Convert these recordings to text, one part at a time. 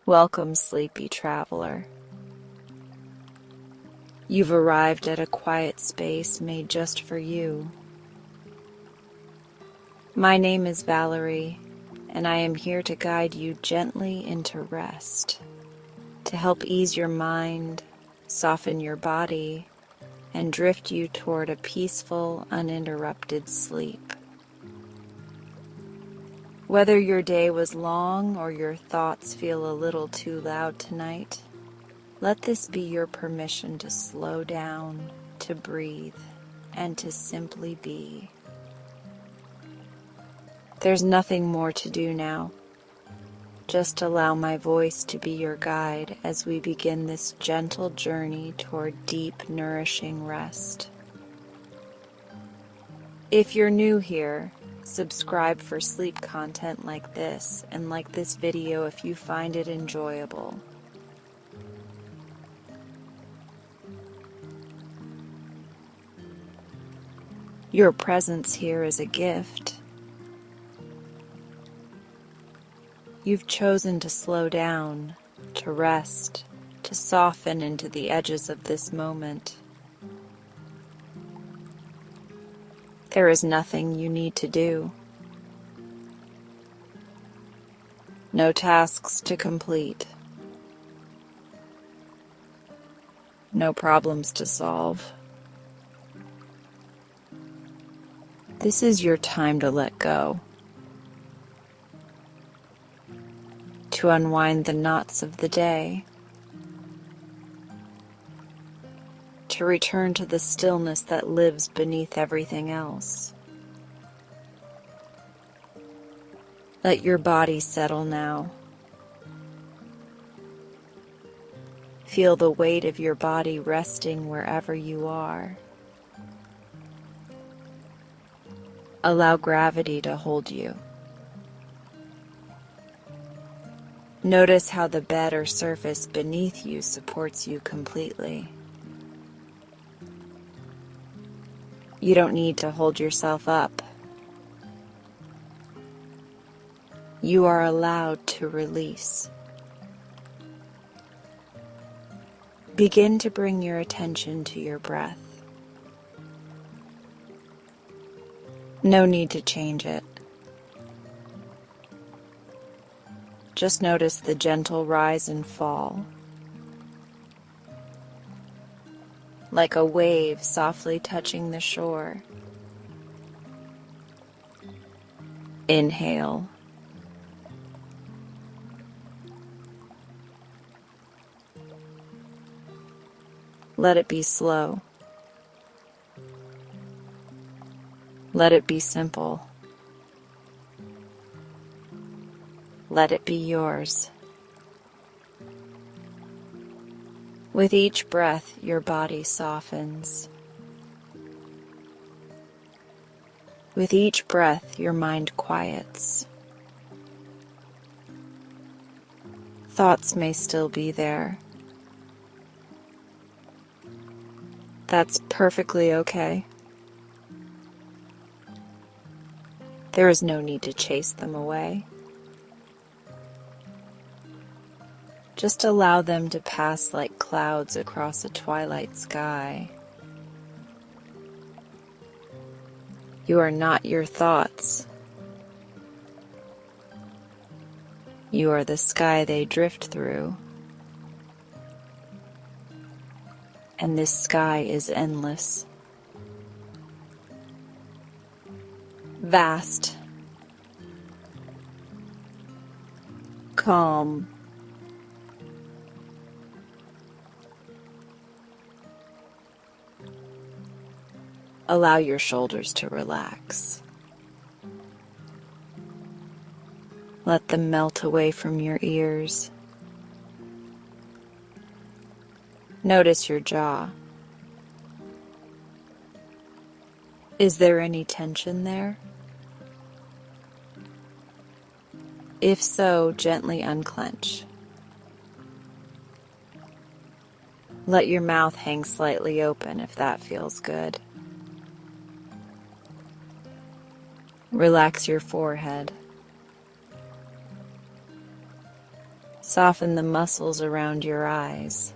Welcome, sleepy traveler. You've arrived at a quiet space made just for you. My name is Valarie, and I am here to guide you gently into rest, to help ease your mind, soften your body, and drift you toward a peaceful, uninterrupted sleep. Whether your day was long or your thoughts feel a little too loud tonight, let this be your permission to slow down, to breathe, and to simply be. There's nothing more to do now. Just allow my voice to be your guide as we begin this gentle journey toward deep, nourishing rest. If you're new here, subscribe for sleep content like this, and like this video if you find it enjoyable. Your presence here is a gift. You've chosen to slow down, to rest, to soften into the edges of this moment. There is nothing you need to do. No tasks to complete. No problems to solve. This is your time to let go. To unwind the knots of the day. To return to the stillness that lives beneath everything else. Let your body settle now. Feel the weight of your body resting wherever you are. Allow gravity to hold you. Notice how the bed or surface beneath you supports you completely. You don't need to hold yourself up. You are allowed to release. Begin to bring your attention to your breath. No need to change it. Just notice the gentle rise and fall, like a wave softly touching the shore. Inhale. Let it be slow. Let it be simple. Let it be yours. With each breath, your body softens. With each breath, your mind quiets. Thoughts may still be there. That's perfectly okay. There is no need to chase them away. Just allow them to pass like clouds across a twilight sky. You are not your thoughts. You are the sky they drift through. And this sky is endless. Vast. Calm. Allow your shoulders to relax. Let them melt away from your ears. Notice your jaw. Is there any tension there? If so, gently unclench. Let your mouth hang slightly open if that feels good. Relax your forehead. Soften the muscles around your eyes.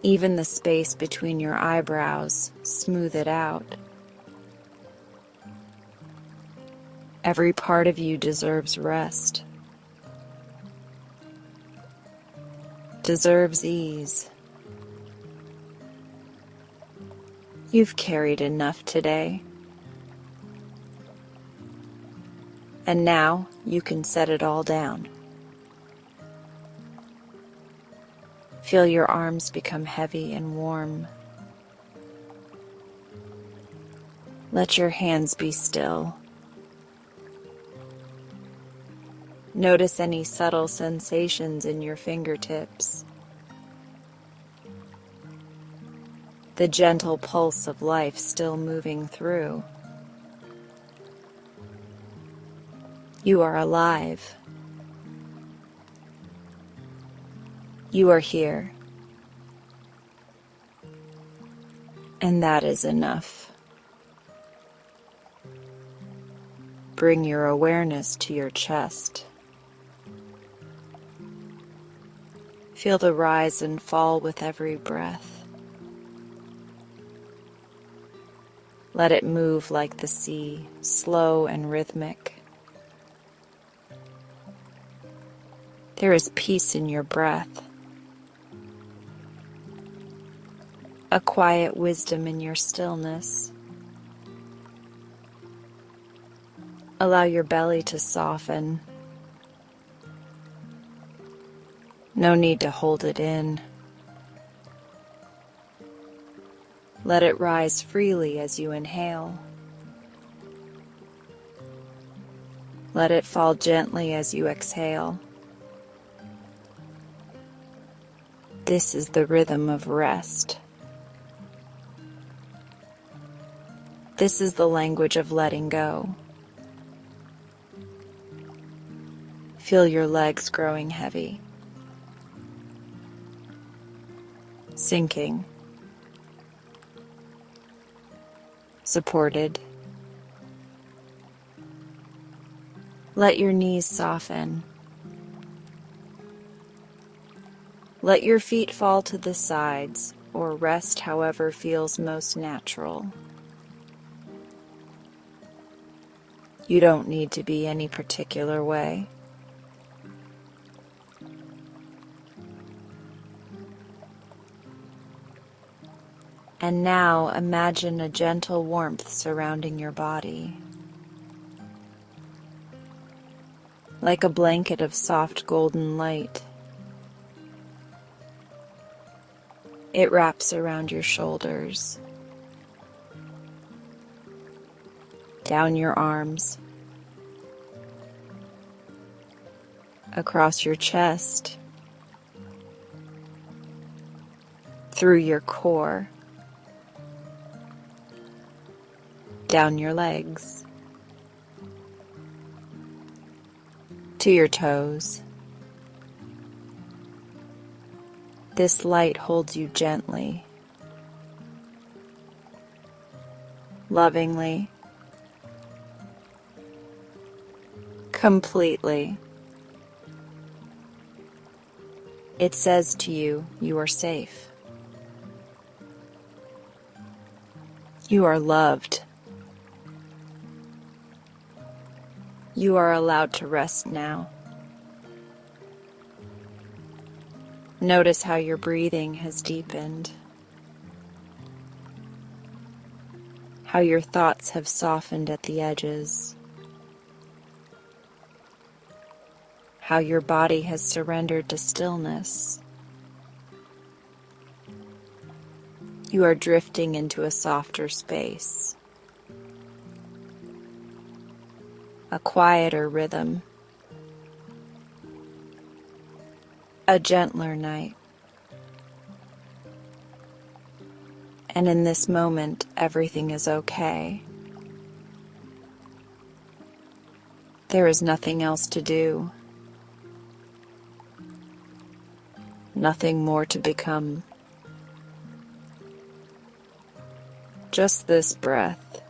Even the space between your eyebrows, smooth it out. Every part of you deserves rest, deserves ease. You've carried enough today. And now you can set it all down. Feel your arms become heavy and warm. Let your hands be still. Notice any subtle sensations in your fingertips. The gentle pulse of life still moving through. You are alive. You are here. And that is enough. Bring your awareness to your chest. Feel the rise and fall with every breath. Let it move like the sea, slow and rhythmic. There is peace in your breath, a quiet wisdom in your stillness. Allow your belly to soften. No need to hold it in. Let it rise freely as you inhale. Let it fall gently as you exhale. This is the rhythm of rest. This is the language of letting go. Feel your legs growing heavy, sinking, supported. Let your knees soften. Let your feet fall to the sides or rest however feels most natural. You don't need to be any particular way. And now imagine a gentle warmth surrounding your body, like a blanket of soft golden light. It wraps around your shoulders, down your arms, across your chest, through your core, down your legs, to your toes. This light holds you gently, lovingly, completely. It says to you, you are safe. You are loved. You are allowed to rest now. Notice how your breathing has deepened, how your thoughts have softened at the edges, how your body has surrendered to stillness. You are drifting into a softer space, a quieter rhythm, a gentler night. And in this moment, everything is okay. There is nothing else to do, nothing more to become. Just this breath,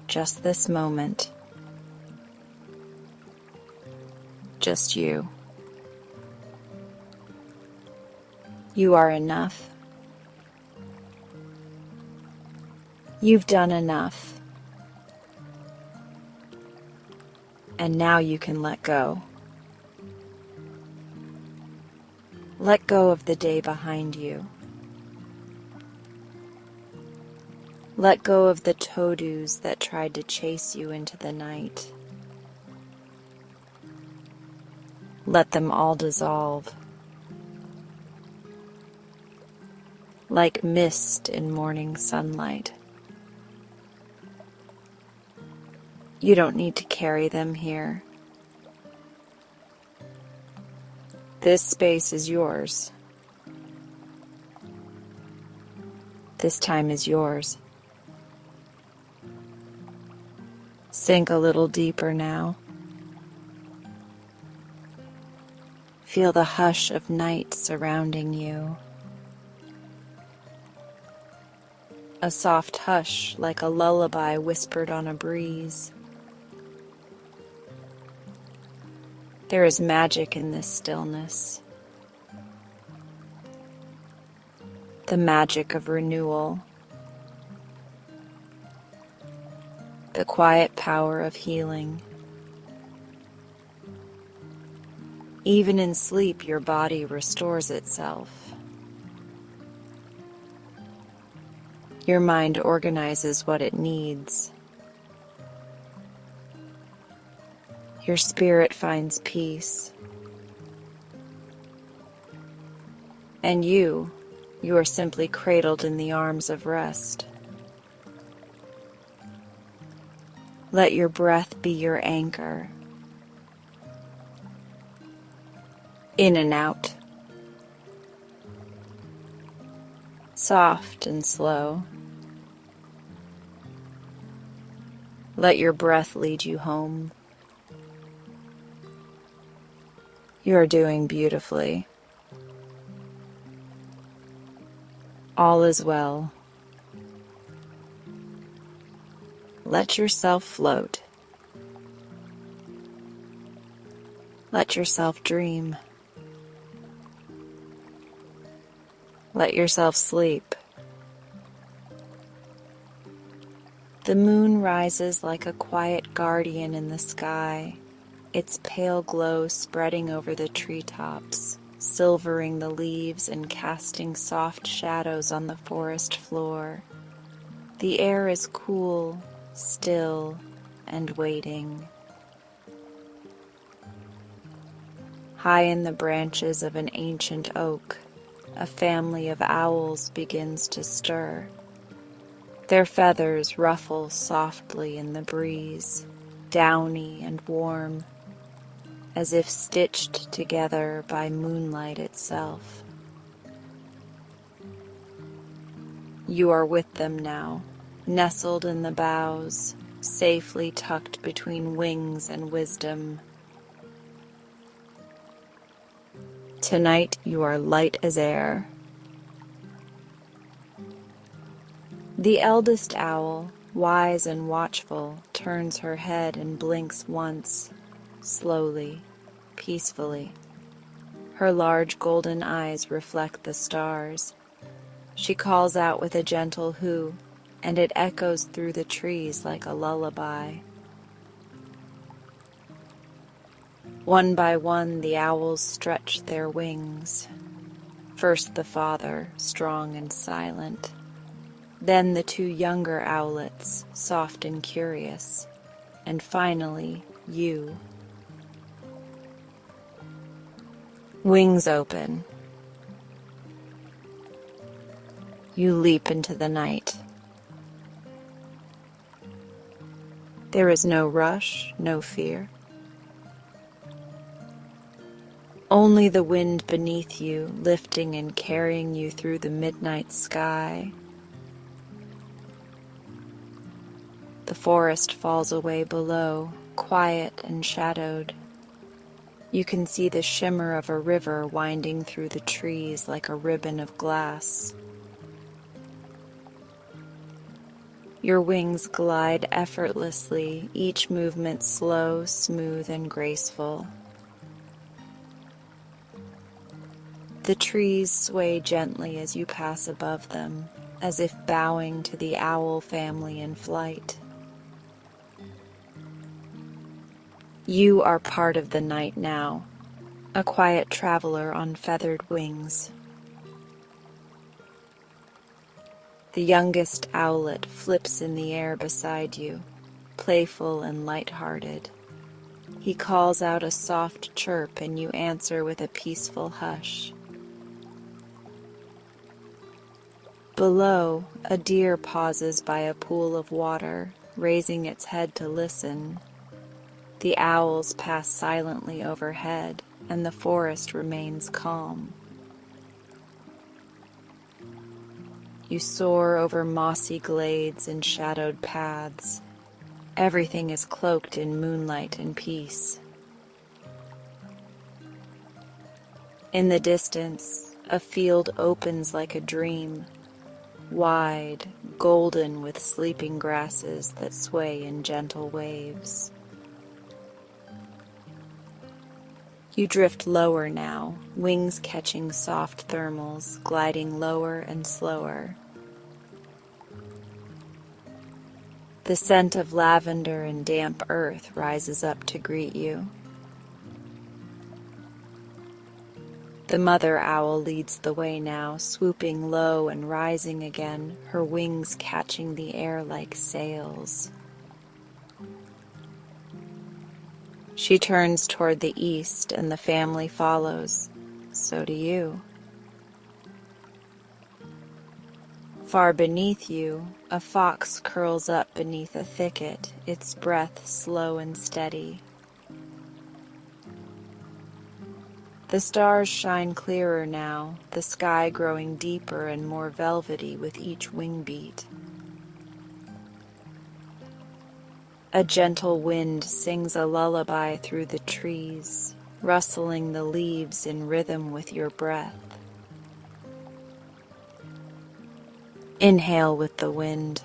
just this moment, just you. You are enough. You've done enough. And now you can let go. Let go of the day behind you. Let go of the toadoos that tried to chase you into the night. Let them all dissolve. Like mist in morning sunlight. You don't need to carry them here. This space is yours. This time is yours. Sink a little deeper now. Feel the hush of night surrounding you. A soft hush like a lullaby whispered on a breeze. There is magic in this stillness. The magic of renewal. The quiet power of healing. Even in sleep, your body restores itself. Your mind organizes what it needs. Your spirit finds peace. And you are simply cradled in the arms of rest. Let your breath be your anchor. In and out. Soft and slow. Let your breath lead you home. You are doing beautifully. All is well. Let yourself float. Let yourself dream. Let yourself sleep. The moon rises like a quiet guardian in the sky, its pale glow spreading over the treetops, silvering the leaves and casting soft shadows on the forest floor. The air is cool, still, and waiting. High in the branches of an ancient oak, a family of owls begins to stir. Their feathers ruffle softly in the breeze, downy and warm, as if stitched together by moonlight itself. You are with them now, nestled in the boughs, safely tucked between wings and wisdom. Tonight you are light as air. The eldest owl, wise and watchful, turns her head and blinks once, slowly, peacefully. Her large golden eyes reflect the stars. She calls out with a gentle hoo, and it echoes through the trees like a lullaby. One by one, the owls stretch their wings. First the father, strong and silent. Then the two younger owlets, soft and curious. And finally, you. Wings open. You leap into the night. There is no rush, no fear. Only the wind beneath you, lifting and carrying you through the midnight sky. The forest falls away below, quiet and shadowed. You can see the shimmer of a river winding through the trees like a ribbon of glass. Your wings glide effortlessly, each movement slow, smooth, and graceful. The trees sway gently as you pass above them, as if bowing to the owl family in flight. You are part of the night now, a quiet traveler on feathered wings. The youngest owlet flips in the air beside you, playful and light-hearted. He calls out a soft chirp and you answer with a peaceful hush. Below, a deer pauses by a pool of water, raising its head to listen. The owls pass silently overhead, and the forest remains calm. You soar over mossy glades and shadowed paths. Everything is cloaked in moonlight and peace. In the distance, a field opens like a dream, wide, golden with sleeping grasses that sway in gentle waves. You drift lower now, wings catching soft thermals, gliding lower and slower. The scent of lavender and damp earth rises up to greet you. The mother owl leads the way now, swooping low and rising again, her wings catching the air like sails. She turns toward the east and the family follows. So do you. Far beneath you, a fox curls up beneath a thicket, its breath slow and steady. The stars shine clearer now, the sky growing deeper and more velvety with each wing beat. A gentle wind sings a lullaby through the trees, rustling the leaves in rhythm with your breath. Inhale with the wind.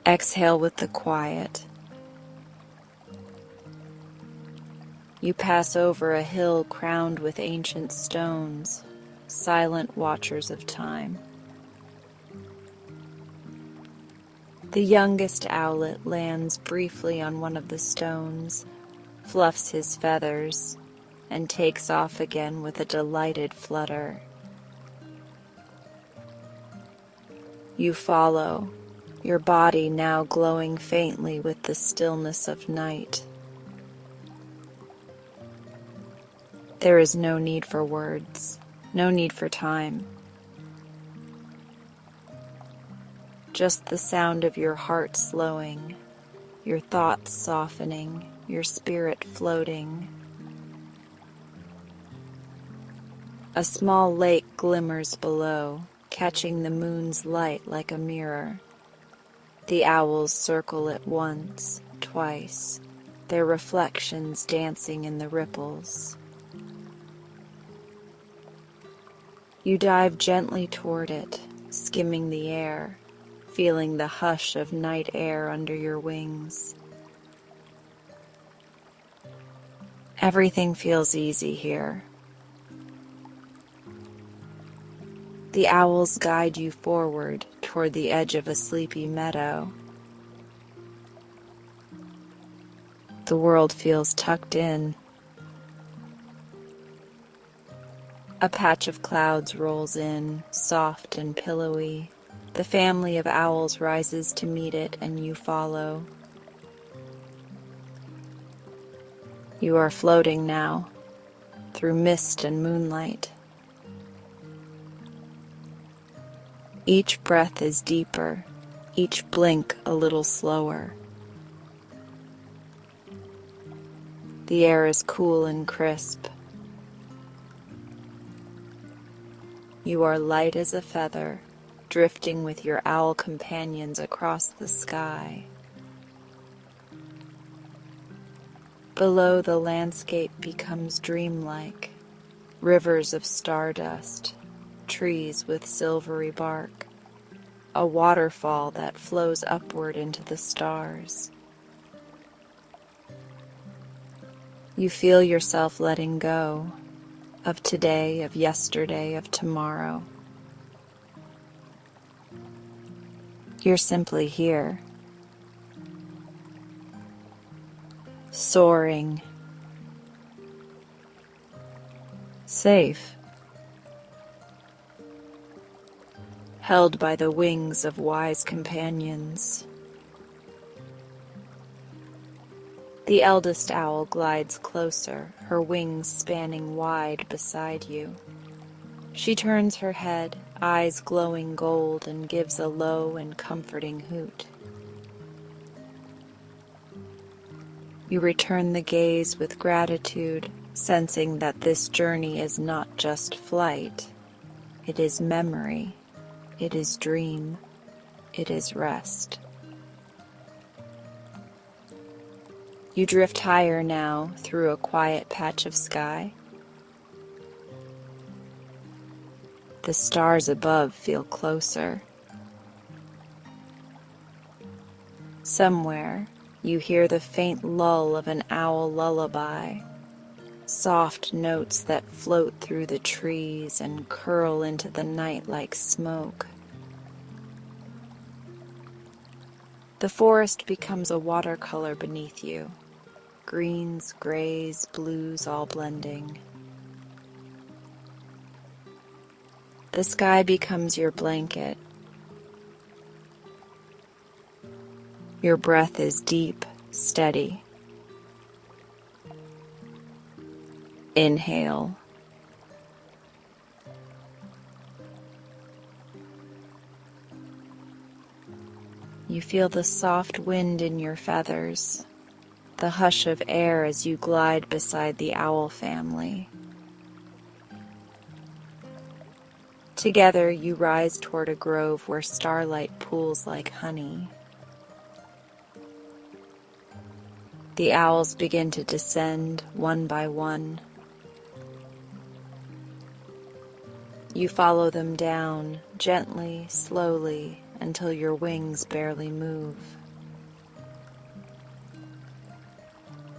Exhale with the quiet. You pass over a hill crowned with ancient stones, silent watchers of time. The youngest owlet lands briefly on one of the stones, fluffs his feathers, and takes off again with a delighted flutter. You follow, your body now glowing faintly with the stillness of night. There is no need for words, no need for time. Just the sound of your heart slowing, your thoughts softening, your spirit floating. A small lake glimmers below, catching the moon's light like a mirror. The owls circle it once, twice, their reflections dancing in the ripples. You dive gently toward it, skimming the air, feeling the hush of night air under your wings. Everything feels easy here. The owls guide you forward toward the edge of a sleepy meadow. The world feels tucked in. A patch of clouds rolls in, soft and pillowy. The family of owls rises to meet it, and you follow. You are floating now, through mist and moonlight. Each breath is deeper, each blink a little slower. The air is cool and crisp. You are light as a feather, drifting with your owl companions across the sky. Below, the landscape becomes dreamlike, rivers of stardust, trees with silvery bark, a waterfall that flows upward into the stars. You feel yourself letting go of today, of yesterday, of tomorrow. You're simply here, soaring, safe, held by the wings of wise companions. The eldest owl glides closer, her wings spanning wide beside you. She turns her head, eyes glowing gold, and gives a low and comforting hoot. You return the gaze with gratitude, sensing that this journey is not just flight. It is memory, it is dream, it is rest. You drift higher now through a quiet patch of sky. The stars above feel closer. Somewhere, you hear the faint lull of an owl lullaby, soft notes that float through the trees and curl into the night like smoke. The forest becomes a watercolor beneath you, greens, grays, blues all blending. The sky becomes your blanket. Your breath is deep, steady. Inhale. You feel the soft wind in your feathers, the hush of air as you glide beside the owl family. Together you rise toward a grove where starlight pools like honey. The owls begin to descend one by one. You follow them down, gently, slowly, until your wings barely move.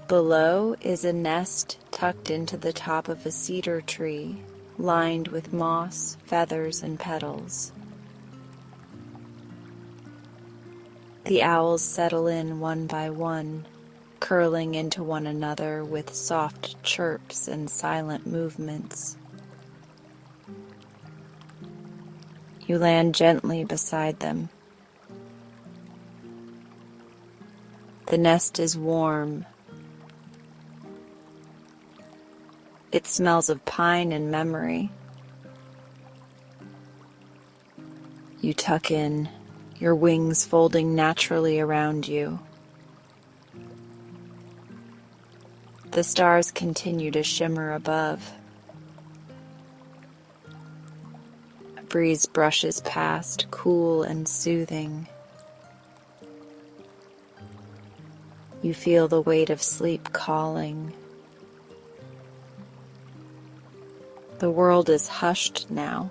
Below is a nest tucked into the top of a cedar tree, lined with moss, feathers, and petals. The owls settle in one by one, curling into one another with soft chirps and silent movements. You land gently beside them. The nest is warm. It smells of pine and memory. You tuck in, your wings folding naturally around you. The stars continue to shimmer above. A breeze brushes past, cool and soothing. You feel the weight of sleep calling. The world is hushed now.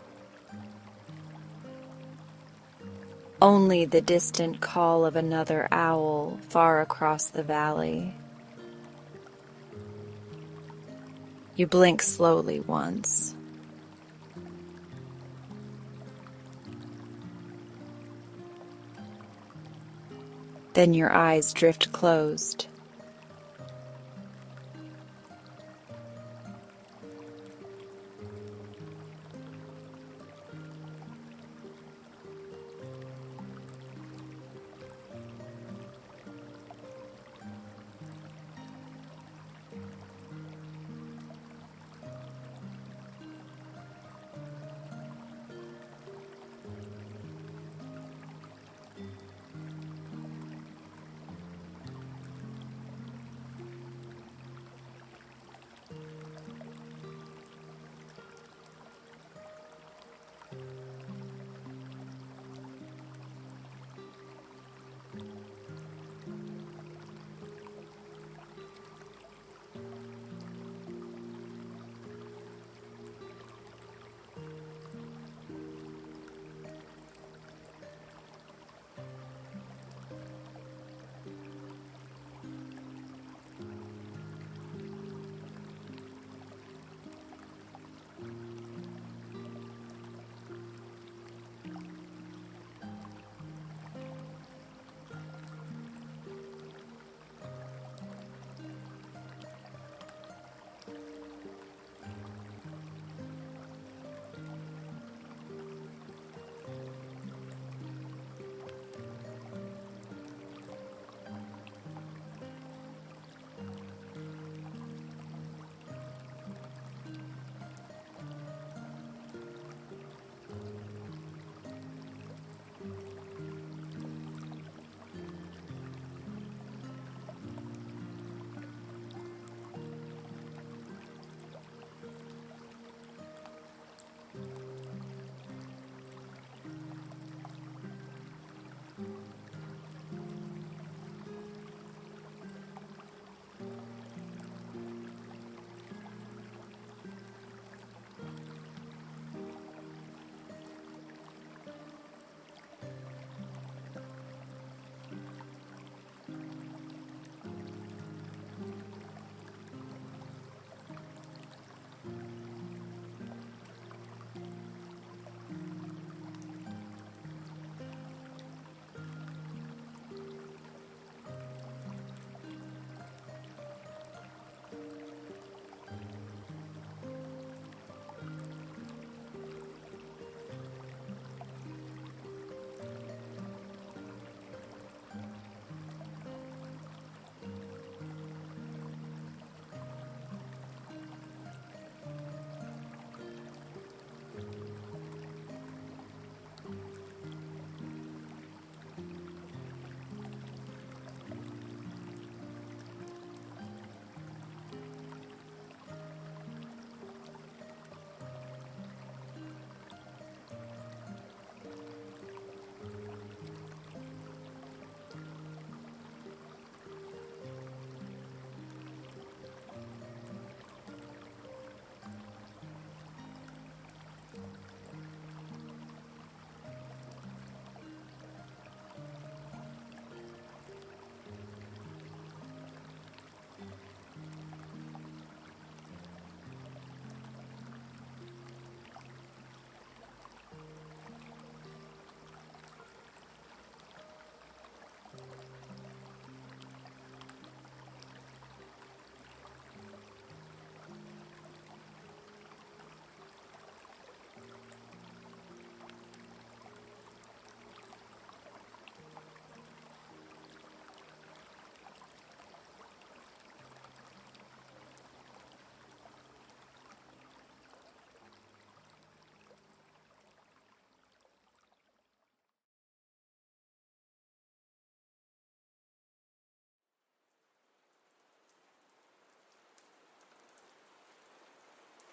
Only the distant call of another owl far across the valley. You blink slowly once. Then your eyes drift closed.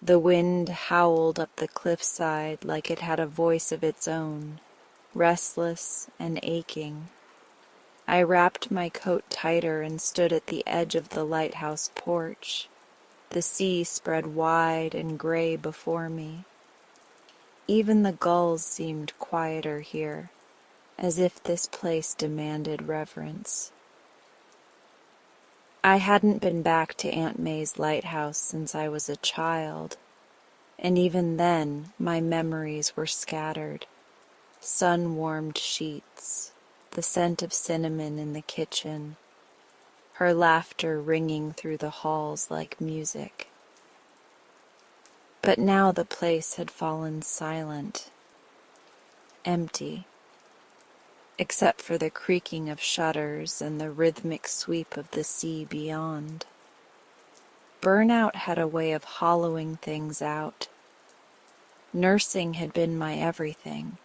The wind howled up the cliffside like it had a voice of its own, restless and aching. I wrapped my coat tighter and stood at the edge of the lighthouse porch. The sea spread wide and gray before me. Even the gulls seemed quieter here, as if this place demanded reverence. I hadn't been back to Aunt May's lighthouse since I was a child, and even then my memories were scattered. Sun-warmed sheets, the scent of cinnamon in the kitchen, her laughter ringing through the halls like music. But now the place had fallen silent, empty, except for the creaking of shutters and the rhythmic sweep of the sea beyond. Burnout had a way of hollowing things out. Nursing had been my everything,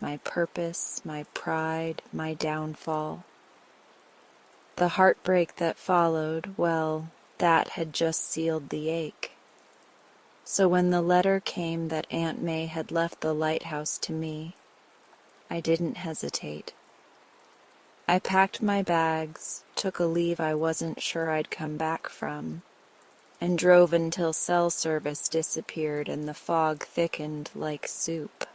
my purpose, my pride, my downfall. The heartbreak that followed, well, that had just sealed the ache. So when the letter came that Aunt May had left the lighthouse to me, I didn't hesitate. I packed my bags, took a leave I wasn't sure I'd come back from, and drove until cell service disappeared and the fog thickened like soup.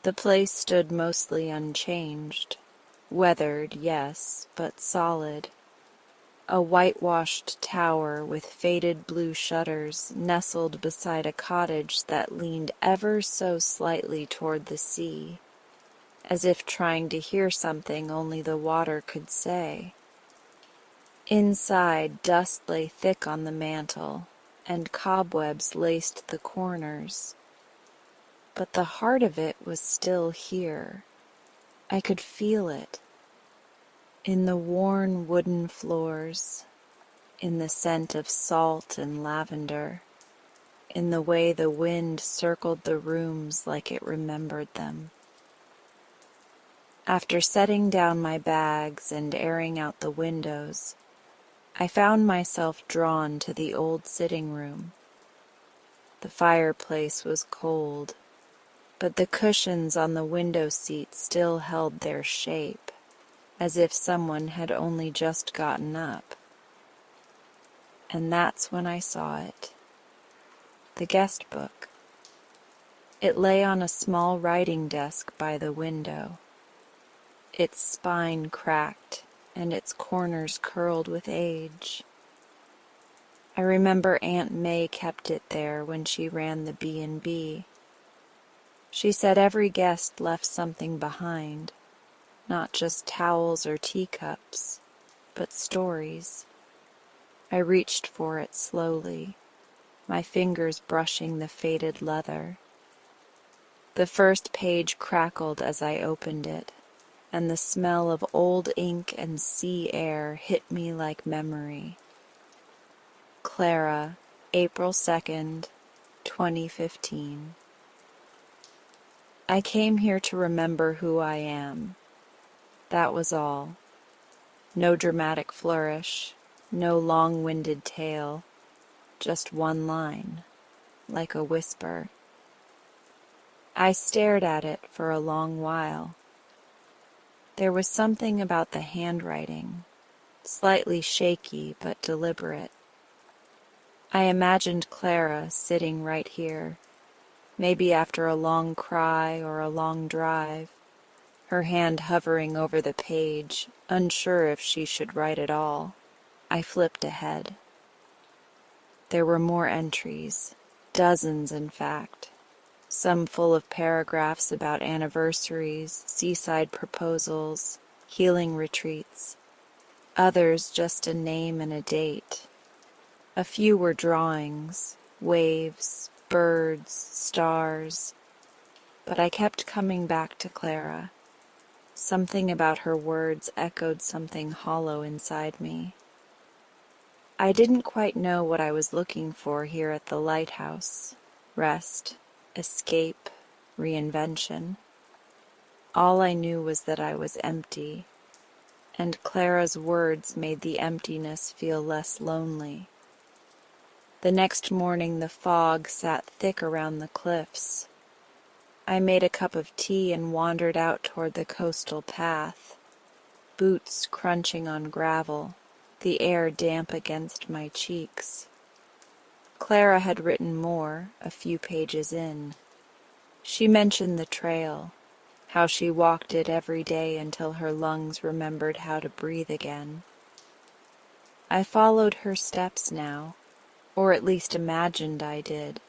The place stood mostly unchanged. Weathered, yes, but solid. A whitewashed tower with faded blue shutters nestled beside a cottage that leaned ever so slightly toward the sea, as if trying to hear something only the water could say. Inside, dust lay thick on the mantel, and cobwebs laced the corners. But the heart of it was still here. I could feel it. In the worn wooden floors, in the scent of salt and lavender, in the way the wind circled the rooms like it remembered them. After setting down my bags and airing out the windows, I found myself drawn to the old sitting room. The fireplace was cold, but the cushions on the window seat still held their shape, as if someone had only just gotten up. And that's when I saw it. The guest book. It lay on a small writing desk by the window, its spine cracked and its corners curled with age. I remember Aunt May kept it there when she ran the B&B. She said every guest left something behind, not just towels or teacups, but stories. I reached for it slowly, my fingers brushing the faded leather. The first page crackled as I opened it, and the smell of old ink and sea air hit me like memory. Clara, April 2nd, 2015. I came here to remember who I am. That was all. No dramatic flourish, no long-winded tale, just one line, like a whisper. I stared at it for a long while. There was something about the handwriting, slightly shaky but deliberate. I imagined Clara sitting right here, maybe after a long cry or a long drive, her hand hovering over the page, unsure if she should write at all. I flipped ahead. There were more entries, dozens in fact, some full of paragraphs about anniversaries, seaside proposals, healing retreats, others just a name and a date. A few were drawings, waves, birds, stars, but I kept coming back to Clara. Something about her words echoed something hollow inside me. I didn't quite know what I was looking for here at the lighthouse. Rest, escape, reinvention. All I knew was that I was empty, and Clara's words made the emptiness feel less lonely. The next morning the fog sat thick around the cliffs. I made a cup of tea and wandered out toward the coastal path, boots crunching on gravel, the air damp against my cheeks. Clara had written more, a few pages in. She mentioned the trail, how she walked it every day until her lungs remembered how to breathe again. I followed her steps now, or at least imagined I did,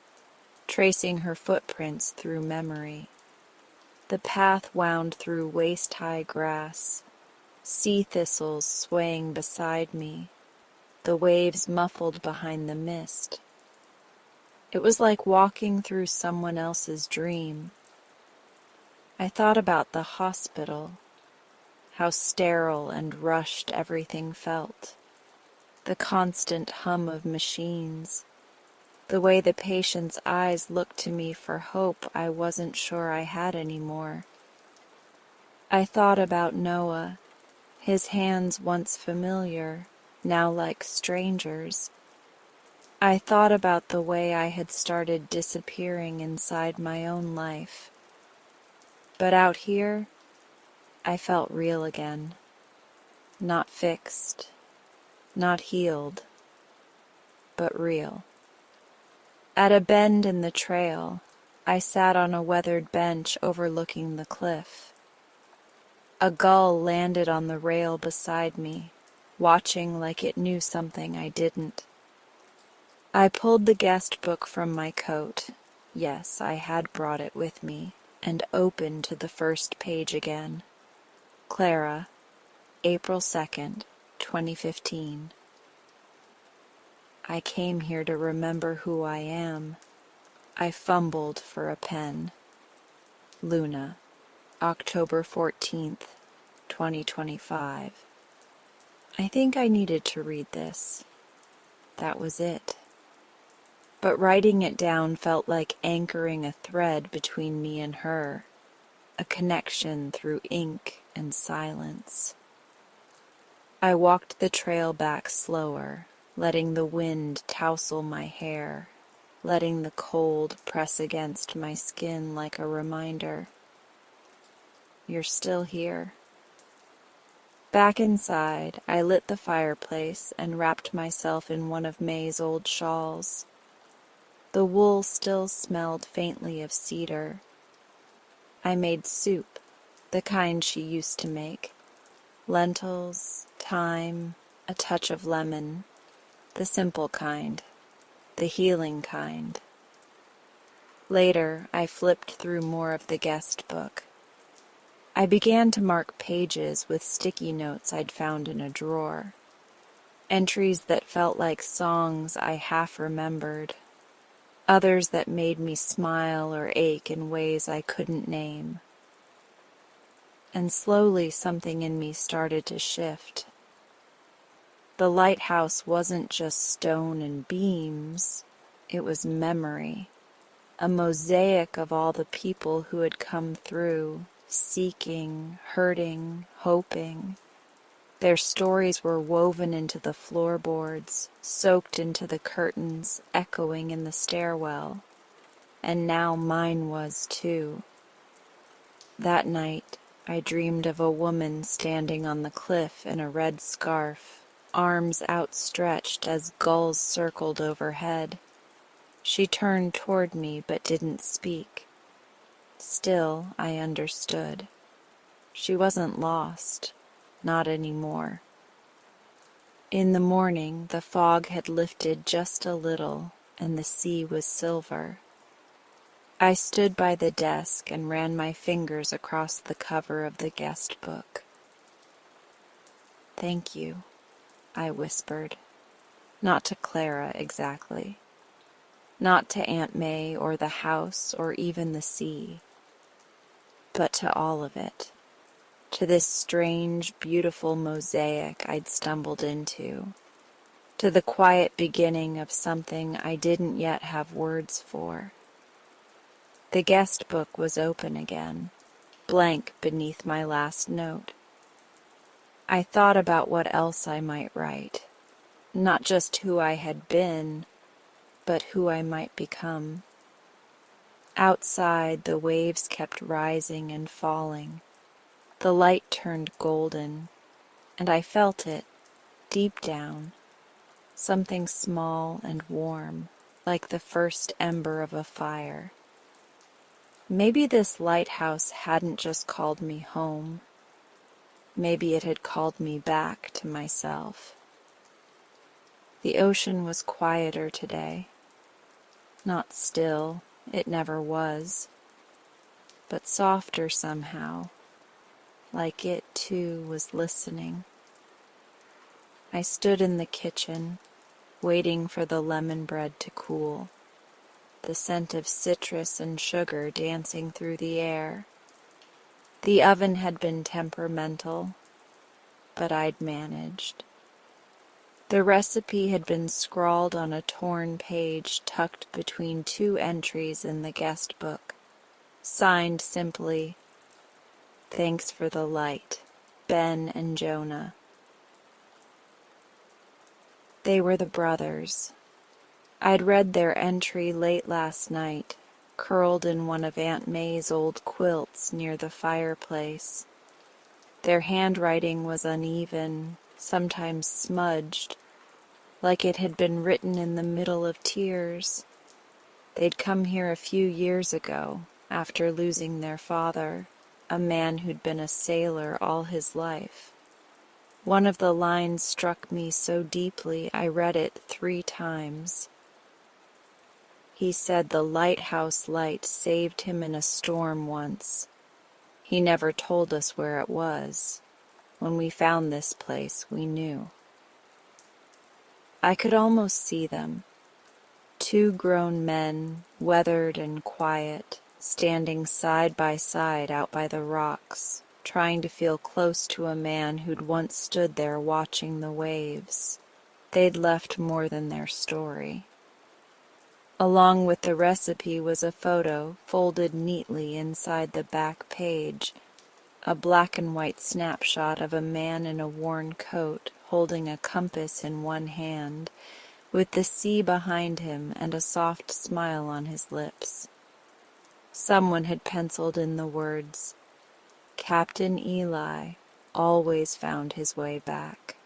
tracing her footprints through memory. The path wound through waist-high grass, sea thistles swaying beside me, the waves muffled behind the mist. It was like walking through someone else's dream. I thought about the hospital, how sterile and rushed everything felt, the constant hum of machines, the way the patient's eyes looked to me for hope I wasn't sure I had anymore. I thought about Noah, his hands once familiar, now like strangers. I thought about the way I had started disappearing inside my own life. But out here, I felt real again. Not fixed, not healed, but real. At a bend in the trail, I sat on a weathered bench overlooking the cliff. A gull landed on the rail beside me, watching like it knew something I didn't. I pulled the guest book from my coat, yes, I had brought it with me, and opened to the first page again. Clara, April 2nd, 2015. I came here to remember who I am. I fumbled for a pen. Luna, October 14th, 2025. I think I needed to read this. That was it. But writing it down felt like anchoring a thread between me and her, a connection through ink and silence. I walked the trail back slower, letting the wind tousle my hair, letting the cold press against my skin like a reminder. You're still here. Back inside, I lit the fireplace and wrapped myself in one of May's old shawls. The wool still smelled faintly of cedar. I made soup, the kind she used to make. Lentils, thyme, a touch of lemon. The simple kind, the healing kind. Later, I flipped through more of the guest book. I began to mark pages with sticky notes I'd found in a drawer. Entries that felt like songs I half remembered. Others that made me smile or ache in ways I couldn't name. And slowly something in me started to shift. The lighthouse wasn't just stone and beams, it was memory, a mosaic of all the people who had come through, seeking, hurting, hoping. Their stories were woven into the floorboards, soaked into the curtains, echoing in the stairwell. And now mine was too. That night, I dreamed of a woman standing on the cliff in a red scarf, arms outstretched as gulls circled overhead. She turned toward me but didn't speak. Still, I understood. She wasn't lost, not anymore. In the morning, the fog had lifted just a little, and the sea was silver. I stood by the desk and ran my fingers across the cover of the guest book. "Thank you," I whispered. Not to Clara exactly. Not to Aunt May or the house or even the sea. But to all of it. To this strange, beautiful mosaic I'd stumbled into. To the quiet beginning of something I didn't yet have words for. The guest book was open again, blank beneath my last note. I thought about what else I might write. Not just who I had been, but who I might become. Outside, the waves kept rising and falling. The light turned golden, and I felt it, deep down, something small and warm, like the first ember of a fire. Maybe this lighthouse hadn't just called me home. Maybe it had called me back to myself. The ocean was quieter today. Not still, it never was, but softer somehow, like it too was listening. I stood in the kitchen, waiting for the lemon bread to cool, the scent of citrus and sugar dancing through the air. The oven had been temperamental, but I'd managed. The recipe had been scrawled on a torn page tucked between two entries in the guest book, signed simply, "Thanks for the light, Ben and Jonah." They were the brothers. I'd read their entry late last night, curled in one of Aunt May's old quilts near the fireplace. Their handwriting was uneven, sometimes smudged, like it had been written in the middle of tears. They'd come here a few years ago, after losing their father, a man who'd been a sailor all his life. One of the lines struck me so deeply I read it 3 times. He said the lighthouse light saved him in a storm once. He never told us where it was. When we found this place, we knew. I could almost see them. 2 grown men, weathered and quiet, standing side by side out by the rocks, trying to feel close to a man who'd once stood there watching the waves. They'd left more than their story. Along with the recipe was a photo folded neatly inside the back page, a black and white snapshot of a man in a worn coat holding a compass in one hand, with the sea behind him and a soft smile on his lips. Someone had penciled in the words, "Captain Eli always found his way back."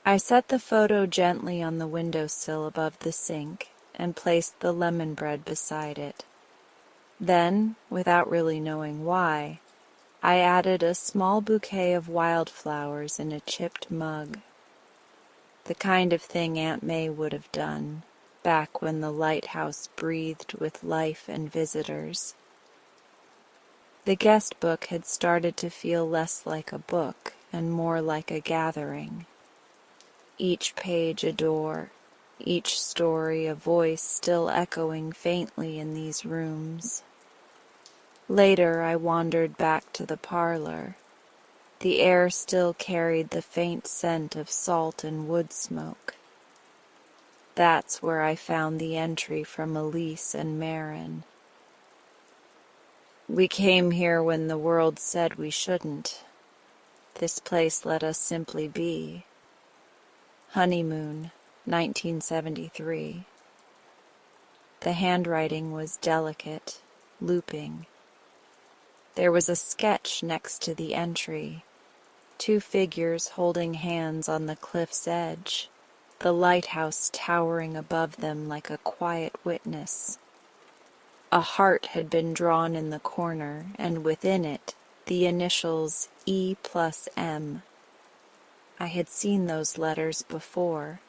I set the photo gently on the windowsill above the sink and placed the lemon bread beside it. Then, without really knowing why, I added a small bouquet of wildflowers in a chipped mug. The kind of thing Aunt May would have done back when the lighthouse breathed with life and visitors. The guest book had started to feel less like a book and more like a gathering. Each page a door, each story a voice still echoing faintly in these rooms. Later I wandered back to the parlor. The air still carried the faint scent of salt and wood smoke. That's where I found the entry from Elise and Marin. "We came here when the world said we shouldn't. This place let us simply be. Honeymoon, 1973. The handwriting was delicate, looping. There was a sketch next to the entry, 2 figures holding hands on the cliff's edge, the lighthouse towering above them like a quiet witness. A heart had been drawn in the corner, and within it, the initials E+M. I had seen those letters before,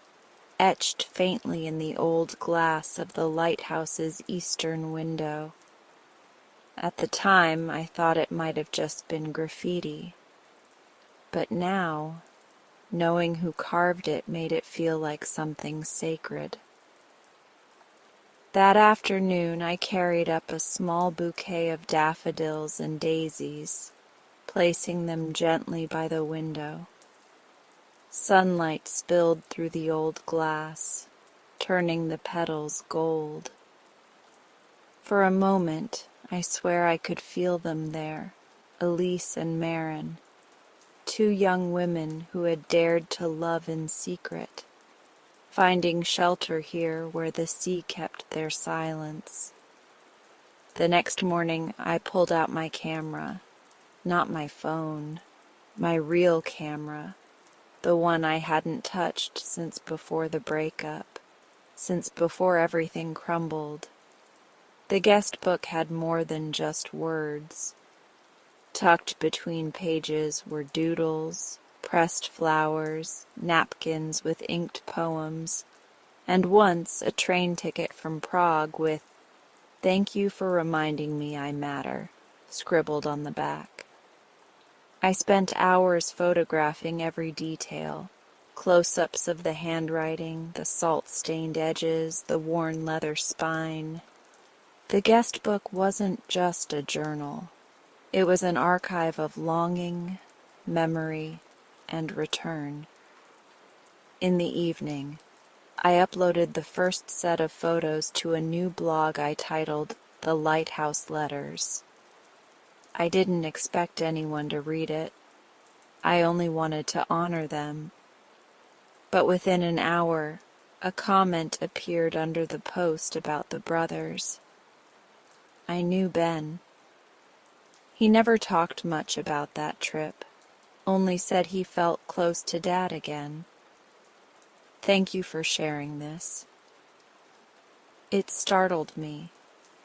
etched faintly in the old glass of the lighthouse's eastern window. At the time, I thought it might have just been graffiti. But now, knowing who carved it made it feel like something sacred. That afternoon, I carried up a small bouquet of daffodils and daisies, placing them gently by the window. Sunlight spilled through the old glass, turning the petals gold. For a moment, I swear I could feel them there, Elise and Marin, 2 young women who had dared to love in secret, finding shelter here where the sea kept their silence. The next morning, I pulled out my camera, not my phone, my real camera, the one I hadn't touched since before the breakup, since before everything crumbled. The guest book had more than just words. Tucked between pages were doodles, pressed flowers, napkins with inked poems, and once a train ticket from Prague with "Thank you for reminding me I matter," scribbled on the back. I spent hours photographing every detail, close-ups of the handwriting, the salt-stained edges, the worn leather spine. The guest book wasn't just a journal. It was an archive of longing, memory, and return. In the evening, I uploaded the first set of photos to a new blog I titled The Lighthouse Letters. I didn't expect anyone to read it. I only wanted to honor them. But within an hour, a comment appeared under the post about the brothers. I knew Ben. He never talked much about that trip, only said he felt close to Dad again. "Thank you for sharing this." It startled me,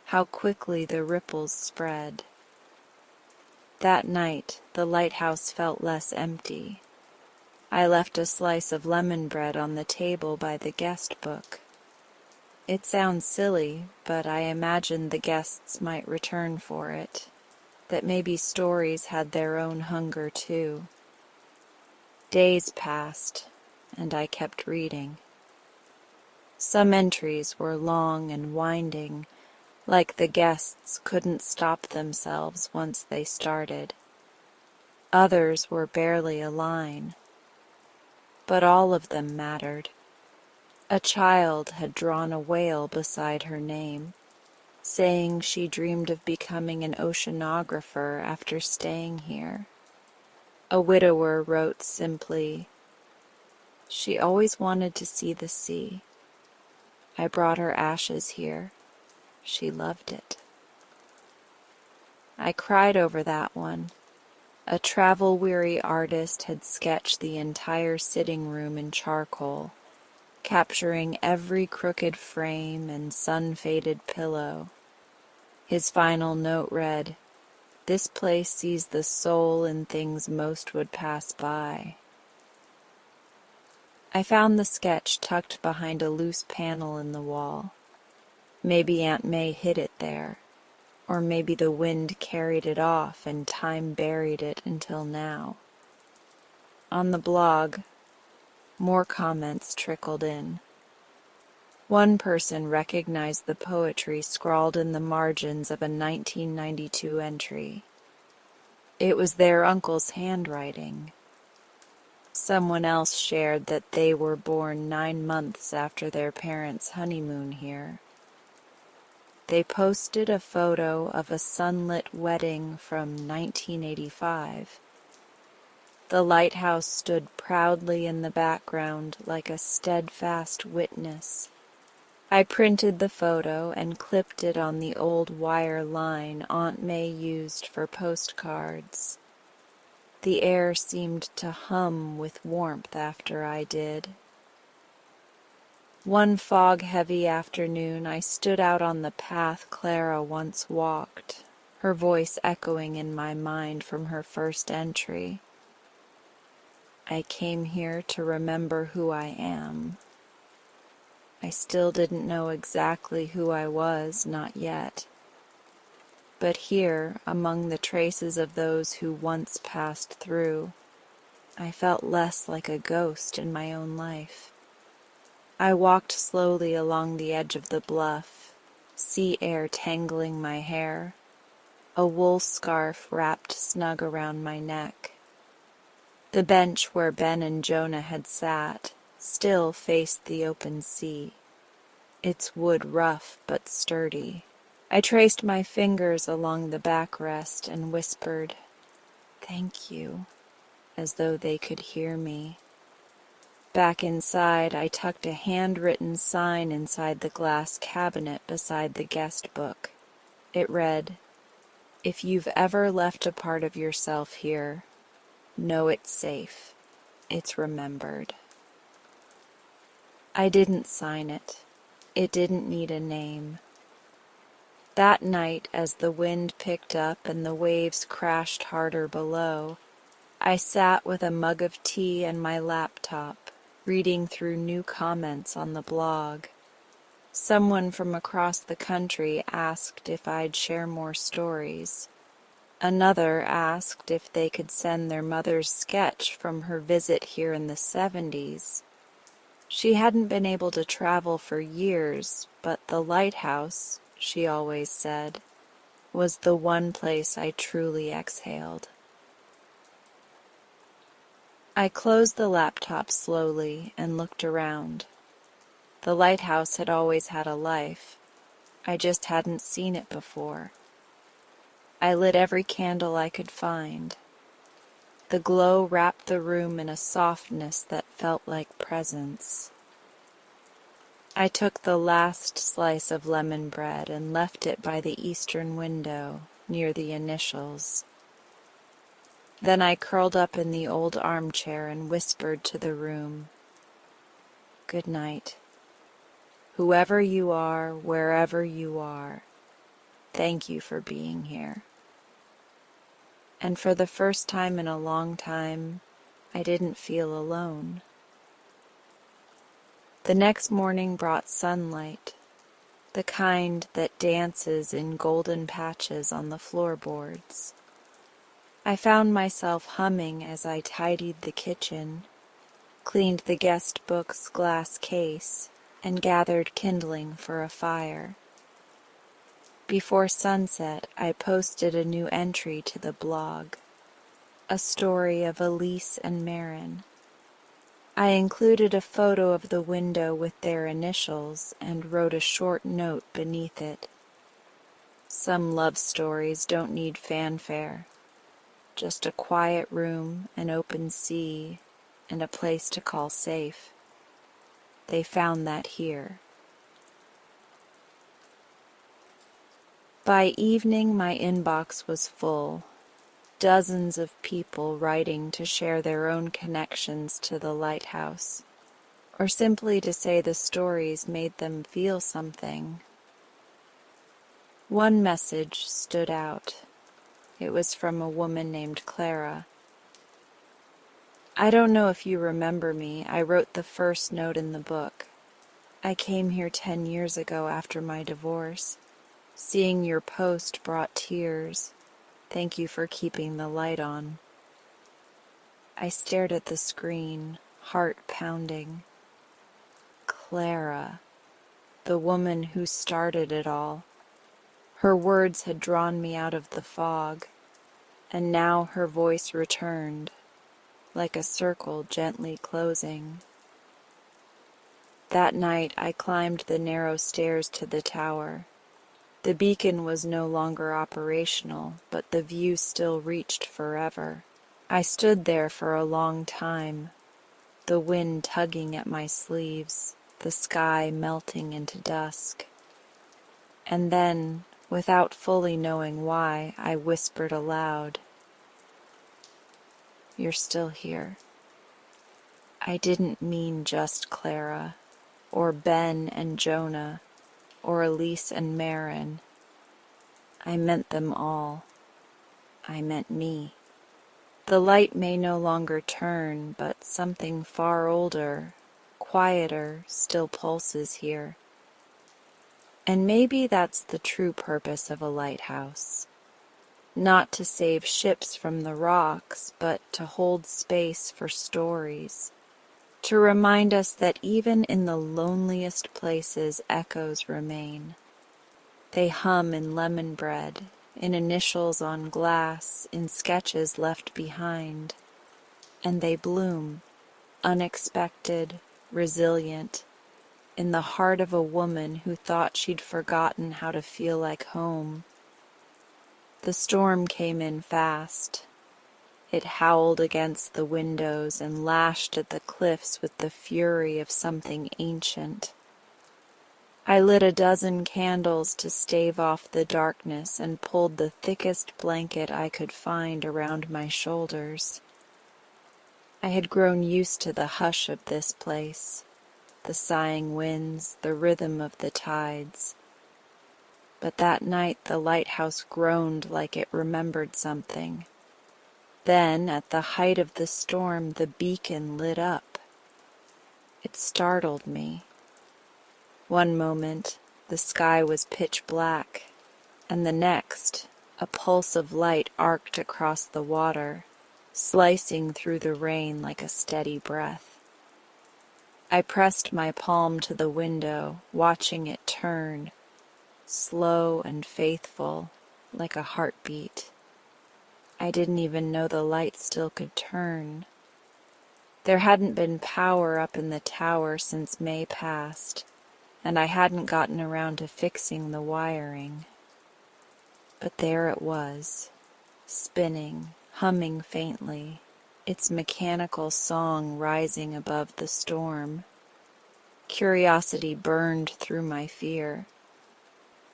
how quickly the ripples spread. That night, the lighthouse felt less empty. I left a slice of lemon bread on the table by the guest book. It sounds silly, but I imagined the guests might return for it, that maybe stories had their own hunger too. Days passed, and I kept reading. Some entries were long and winding, like the guests couldn't stop themselves once they started. Others were barely a line. But all of them mattered. A child had drawn a whale beside her name, saying she dreamed of becoming an oceanographer after staying here. A widower wrote simply, She always wanted to see the sea. I brought her ashes here. She loved it. I cried over that one. A travel-weary artist had sketched the entire sitting room in charcoal, capturing every crooked frame and sun-faded pillow. His final note read, "This place sees the soul in things most would pass by." I found the sketch tucked behind a loose panel in the wall. Maybe Aunt May hid it there, or maybe the wind carried it off and time buried it until now. On the blog, more comments trickled in. One person recognized the poetry scrawled in the margins of a 1992 entry. It was their uncle's handwriting. Someone else shared that they were born 9 months after their parents' honeymoon here. They posted a photo of a sunlit wedding from 1985. The lighthouse stood proudly in the background like a steadfast witness. I printed the photo and clipped it on the old wire line Aunt May used for postcards. The air seemed to hum with warmth after I did. One fog-heavy afternoon I stood out on the path Clara once walked, her voice echoing in my mind from her first entry. I came here to remember who I am. I still didn't know exactly who I was, not yet. But here, among the traces of those who once passed through, I felt less like a ghost in my own life. I walked slowly along the edge of the bluff, sea air tangling my hair, a wool scarf wrapped snug around my neck. The bench where Ben and Jonah had sat still faced the open sea, its wood rough but sturdy. I traced my fingers along the backrest and whispered, "Thank you," as though they could hear me. Back inside, I tucked a handwritten sign inside the glass cabinet beside the guest book. It read, "If you've ever left a part of yourself here, know it's safe. It's remembered." I didn't sign it. It didn't need a name. That night, as the wind picked up and the waves crashed harder below, I sat with a mug of tea and my laptop, reading through new comments on the blog. Someone from across the country asked if I'd share more stories. Another asked if they could send their mother's sketch from her visit here in the 70s. She hadn't been able to travel for years, but the lighthouse, she always said, was the one place I truly exhaled. I closed the laptop slowly and looked around. The lighthouse had always had a life. I just hadn't seen it before. I lit every candle I could find. The glow wrapped the room in a softness that felt like presence. I took the last slice of lemon bread and left it by the eastern window, near the initials. Then I curled up in the old armchair and whispered to the room, "Good night. Whoever you are, wherever you are, thank you for being here." And for the first time in a long time, I didn't feel alone. The next morning brought sunlight, the kind that dances in golden patches on the floorboards. I found myself humming as I tidied the kitchen, cleaned the guest book's glass case, and gathered kindling for a fire. Before sunset, I posted a new entry to the blog, a story of Elise and Marin. I included a photo of the window with their initials and wrote a short note beneath it. Some love stories don't need fanfare. Just a quiet room, an open sea, and a place to call safe. They found that here. By evening, my inbox was full. Dozens of people writing to share their own connections to the lighthouse, or simply to say the stories made them feel something. One message stood out. It was from a woman named Clara. "I don't know if you remember me. I wrote the first note in the book. I came here 10 years ago after my divorce. Seeing your post brought tears. Thank you for keeping the light on." I stared at the screen, heart pounding. Clara, the woman who started it all. Her words had drawn me out of the fog, and now her voice returned, like a circle gently closing. That night I climbed the narrow stairs to the tower. The beacon was no longer operational, but the view still reached forever. I stood there for a long time, the wind tugging at my sleeves, the sky melting into dusk. And then, without fully knowing why, I whispered aloud, "You're still here." I didn't mean just Clara, or Ben and Jonah, or Elise and Marin. I meant them all. I meant me. The light may no longer turn, but something far older, quieter, still pulses here. And maybe that's the true purpose of a lighthouse. Not to save ships from the rocks, but to hold space for stories. To remind us that even in the loneliest places, echoes remain. They hum in lemon bread, in initials on glass, in sketches left behind. And they bloom, unexpected, resilient, in the heart of a woman who thought she'd forgotten how to feel like home. The storm came in fast. It howled against the windows and lashed at the cliffs with the fury of something ancient. I lit a dozen candles to stave off the darkness and pulled the thickest blanket I could find around my shoulders. I had grown used to the hush of this place, the sighing winds, the rhythm of the tides. But that night the lighthouse groaned like it remembered something. Then, at the height of the storm, the beacon lit up. It startled me. One moment, the sky was pitch black, and the next, a pulse of light arced across the water, slicing through the rain like a steady breath. I pressed my palm to the window, watching it turn, slow and faithful, like a heartbeat. I didn't even know the light still could turn. There hadn't been power up in the tower since May passed, and I hadn't gotten around to fixing the wiring. But there it was, spinning, humming faintly, its mechanical song rising above the storm. Curiosity burned through my fear.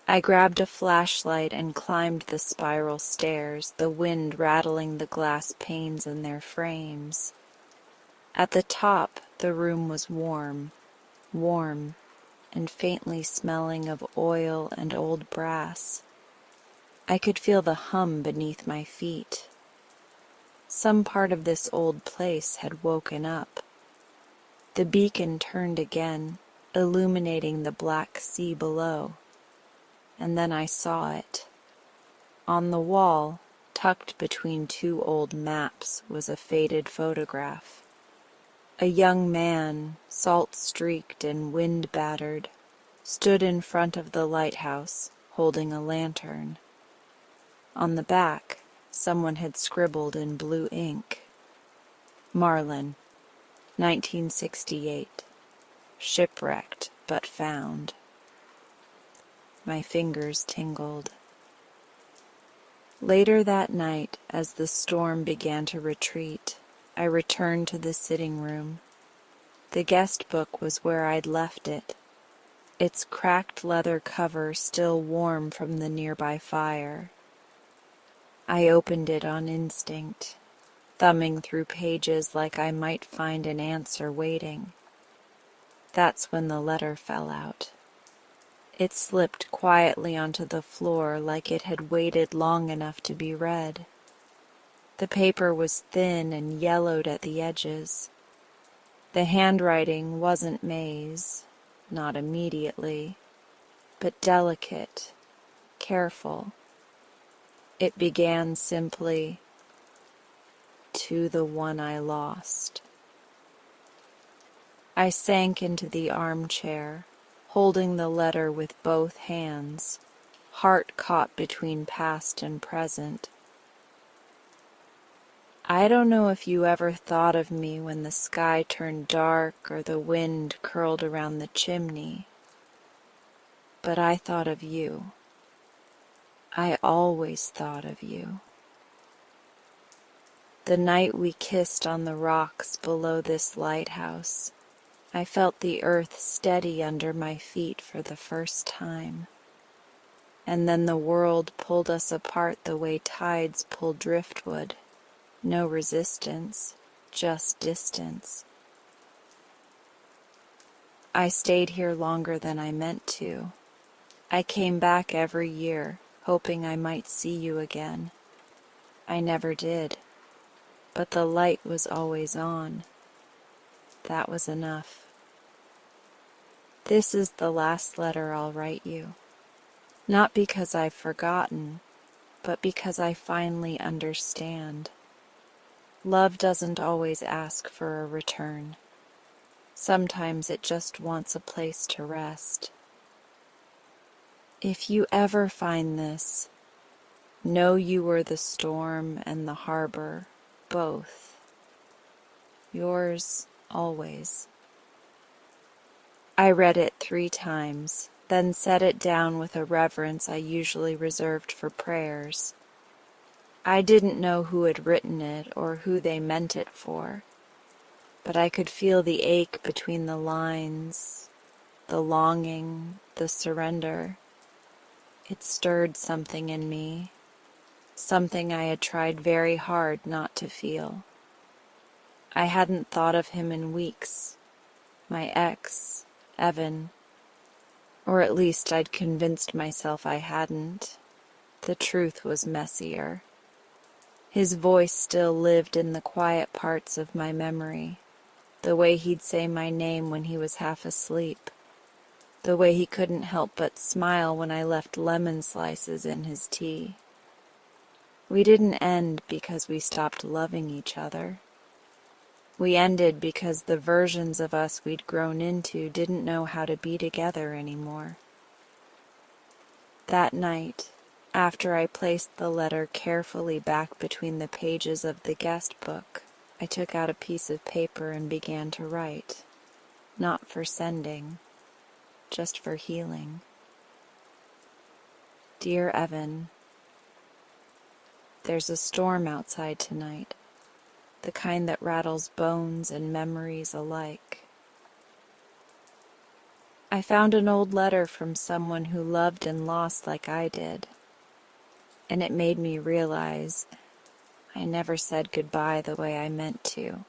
I grabbed a flashlight and climbed the spiral stairs, the wind rattling the glass panes in their frames. At the top, the room was warm, and faintly smelling of oil and old brass. I could feel the hum beneath my feet. Some part of this old place had woken up. The beacon turned again, illuminating the black sea below. And then I saw it. On the wall, tucked between two old maps, was a faded photograph. A young man, salt-streaked and wind-battered, stood in front of the lighthouse, holding a lantern. On the back, someone had scribbled in blue ink, "Marlin, 1968. Shipwrecked but found." My fingers tingled. Later that night, as the storm began to retreat, I returned to the sitting room. The guest book was where I'd left it, its cracked leather cover still warm from the nearby fire. I opened it on instinct, thumbing through pages like I might find an answer waiting. That's when the letter fell out. It slipped quietly onto the floor like it had waited long enough to be read. The paper was thin and yellowed at the edges. The handwriting wasn't May's, not immediately, but delicate, careful. It began simply, "To the one I lost." I sank into the armchair, holding the letter with both hands, heart caught between past and present. I don't know if you ever thought of me when the sky turned dark or the wind curled around the chimney, but I thought of you. I always thought of you. The night we kissed on the rocks below this lighthouse, I felt the earth steady under my feet for the first time. And then the world pulled us apart the way tides pull driftwood. No resistance, just distance. I stayed here longer than I meant to. I came back every year, hoping I might see you again. I never did, but the light was always on. That was enough. This is the last letter I'll write you. Not because I've forgotten, but because I finally understand. Love doesn't always ask for a return. Sometimes it just wants a place to rest. If you ever find this, know you were the storm and the harbor, both. Yours always. I read it 3 times, then set it down with a reverence I usually reserved for prayers. I didn't know who had written it or who they meant it for, but I could feel the ache between the lines, the longing, the surrender. It stirred something in me, something I had tried very hard not to feel. I hadn't thought of him in weeks, my ex, Evan, or at least I'd convinced myself I hadn't. The truth was messier. His voice still lived in the quiet parts of my memory, the way he'd say my name when he was half asleep, the way he couldn't help but smile when I left lemon slices in his tea. We didn't end because we stopped loving each other. We ended because the versions of us we'd grown into didn't know how to be together anymore. That night, after I placed the letter carefully back between the pages of the guest book, I took out a piece of paper and began to write, not for sending, just for healing. Dear Evan, there's a storm outside tonight, the kind that rattles bones and memories alike. I found an old letter from someone who loved and lost like I did, and it made me realize I never said goodbye the way I meant to.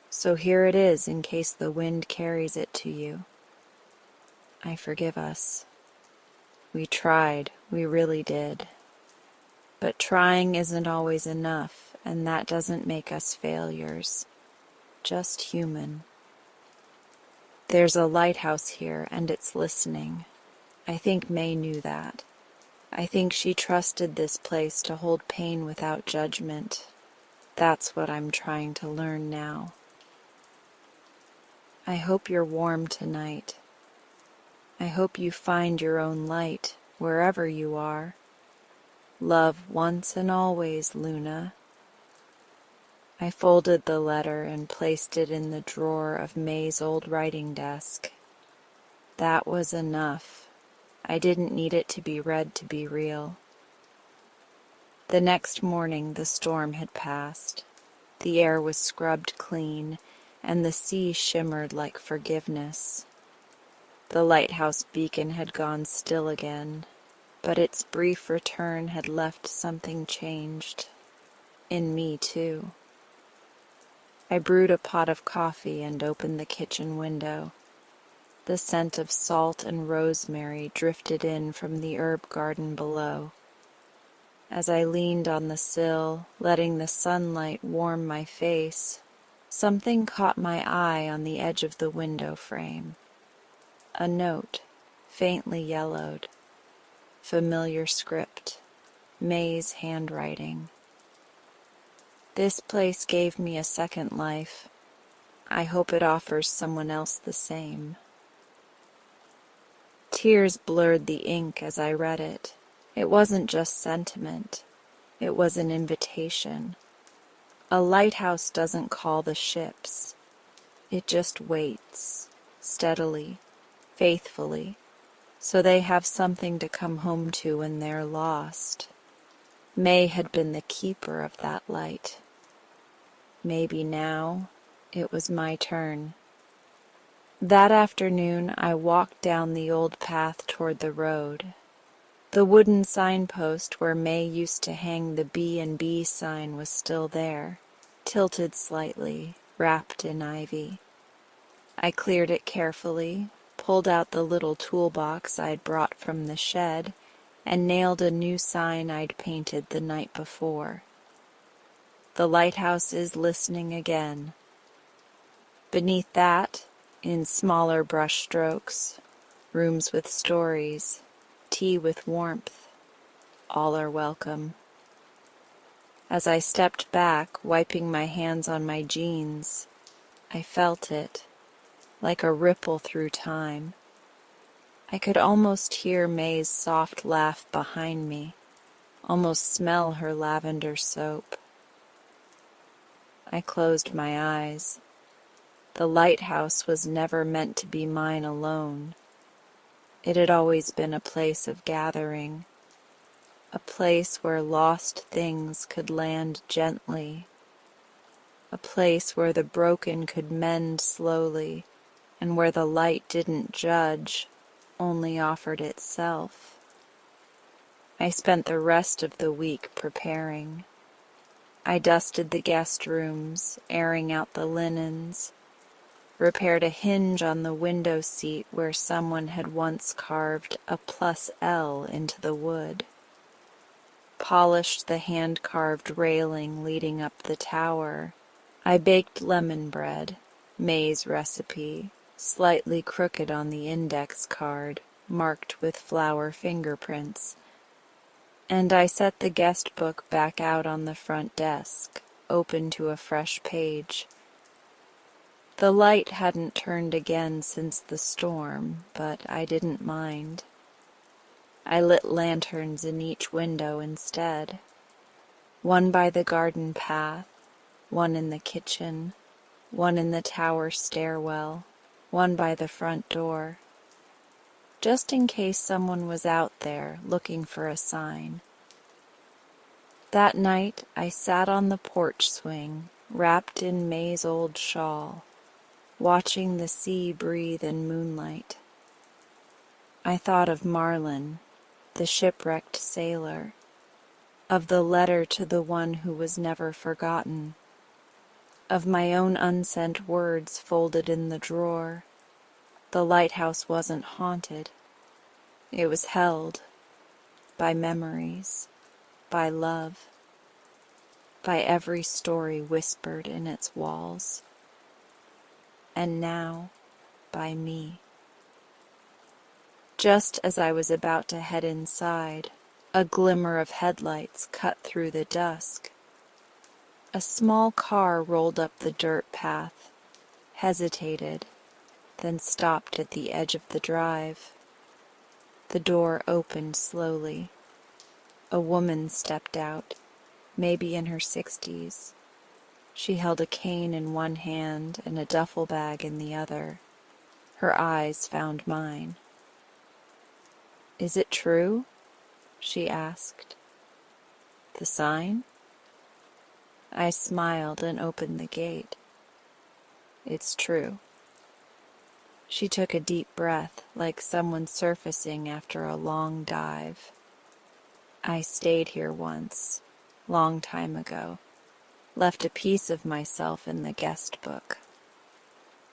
So here it is in case the wind carries it to you. I forgive us. We tried, we really did. But trying isn't always enough, and that doesn't make us failures. Just human. There's a lighthouse here, and it's listening. I think May knew that. I think she trusted this place to hold pain without judgment. That's what I'm trying to learn now. I hope you're warm tonight. I hope you find your own light wherever you are. Love once and always, Luna. I folded the letter and placed it in the drawer of May's old writing desk. That was enough. I didn't need it to be read to be real. The next morning the storm had passed. The air was scrubbed clean, and the sea shimmered like forgiveness. The lighthouse beacon had gone still again, but its brief return had left something changed. In me, too. I brewed a pot of coffee and opened the kitchen window. The scent of salt and rosemary drifted in from the herb garden below. As I leaned on the sill, letting the sunlight warm my face, something caught my eye on the edge of the window frame. A note, faintly yellowed. Familiar script. May's handwriting. This place gave me a second life. I hope it offers someone else the same. Tears blurred the ink as I read it. It wasn't just sentiment. It was an invitation. A lighthouse doesn't call the ships. It just waits, steadily, faithfully, so they have something to come home to when they're lost. May had been the keeper of that light. Maybe now it was my turn. That afternoon I walked down the old path toward the road. The wooden signpost where May used to hang the B&B sign was still there, tilted slightly, wrapped in ivy. I cleared it carefully, pulled out the little toolbox I'd brought from the shed, and nailed a new sign I'd painted the night before. The lighthouse is listening again. Beneath that, in smaller brush strokes, rooms with stories, tea with warmth, all are welcome. As I stepped back, wiping my hands on my jeans, I felt it, like a ripple through time. I could almost hear May's soft laugh behind me, almost smell her lavender soap. I closed my eyes. The lighthouse was never meant to be mine alone. It had always been a place of gathering, a place where lost things could land gently, a place where the broken could mend slowly, and where the light didn't judge, only offered itself. I spent the rest of the week preparing. I dusted the guest rooms, airing out the linens, repaired a hinge on the window seat where someone had once carved a +L into the wood, polished the hand-carved railing leading up the tower. I baked lemon bread, May's recipe, slightly crooked on the index card, marked with flower fingerprints, and I set the guest book back out on the front desk, open to a fresh page. The light hadn't turned again since the storm, but I didn't mind. I lit lanterns in each window instead. One by the garden path, one in the kitchen, one in the tower stairwell, one by the front door, just in case someone was out there looking for a sign. That night I sat on the porch swing, wrapped in May's old shawl, watching the sea breathe in moonlight. I thought of Marlin, the shipwrecked sailor, of the letter to the one who was never forgotten, of my own unsent words folded in the drawer. The lighthouse wasn't haunted. It was held by memories, by love, by every story whispered in its walls, and now by me. Just as I was about to head inside, a glimmer of headlights cut through the dusk. A small car rolled up the dirt path, hesitated, then stopped at the edge of the drive. The door opened slowly. A woman stepped out, maybe in her 60s. She held a cane in one hand and a duffel bag in the other. Her eyes found mine. "Is it true?" she asked. "The sign?" I smiled and opened the gate. It's true. She took a deep breath, like someone surfacing after a long dive. I stayed here once, long time ago, left a piece of myself in the guest book.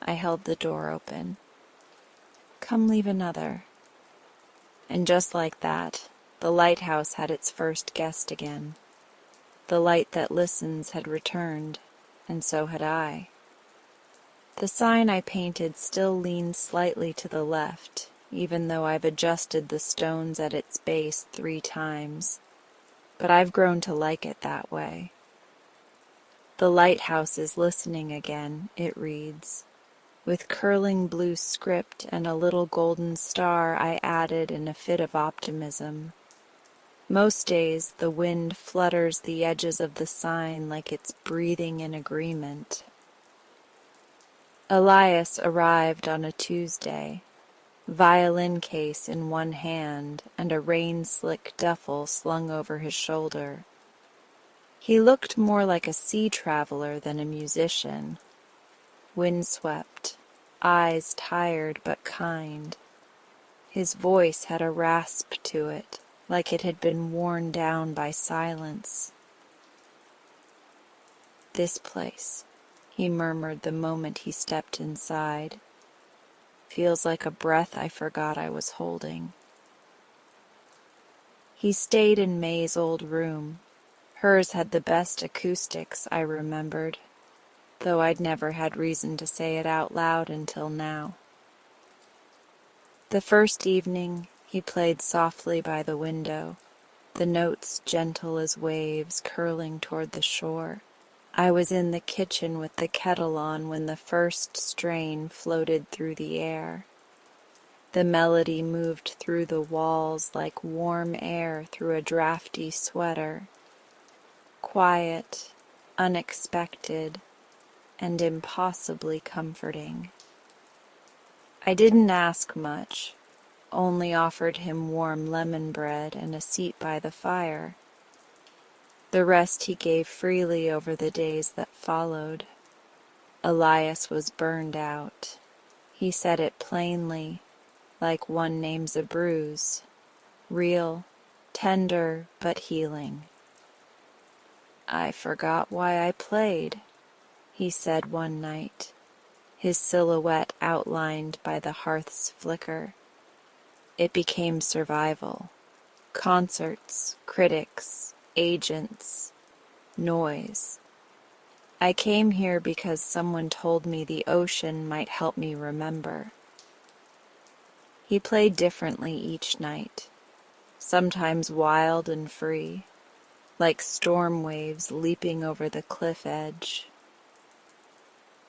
I held the door open. Come leave another. And just like that, the lighthouse had its first guest again. The light that listens had returned, and so had I. The sign I painted still leans slightly to the left, even though I've adjusted the stones at its base 3 times, but I've grown to like it that way. The lighthouse is listening again, it reads. With curling blue script and a little golden star I added in a fit of optimism. Most days the wind flutters the edges of the sign like it's breathing in agreement. Elias arrived on a Tuesday, violin case in one hand and a rain-slick duffel slung over his shoulder. He looked more like a sea traveler than a musician, windswept, eyes tired but kind. His voice had a rasp to it, like it had been worn down by silence. This place, he murmured the moment he stepped inside, feels like a breath I forgot I was holding. He stayed in May's old room. Hers had the best acoustics, I remembered, though I'd never had reason to say it out loud until now. The first evening, he played softly by the window, the notes gentle as waves curling toward the shore. I was in the kitchen with the kettle on when the first strain floated through the air. The melody moved through the walls like warm air through a drafty sweater. Quiet, unexpected, and impossibly comforting. I didn't ask much, only offered him warm lemon bread and a seat by the fire. The rest he gave freely over the days that followed. Elias was burned out. He said it plainly, like one names a bruise, real, tender, but healing. I forgot why I played, he said one night, his silhouette outlined by the hearth's flicker. It became survival. Concerts, critics, agents, noise. I came here because someone told me the ocean might help me remember. He played differently each night, sometimes wild and free, like storm waves leaping over the cliff edge.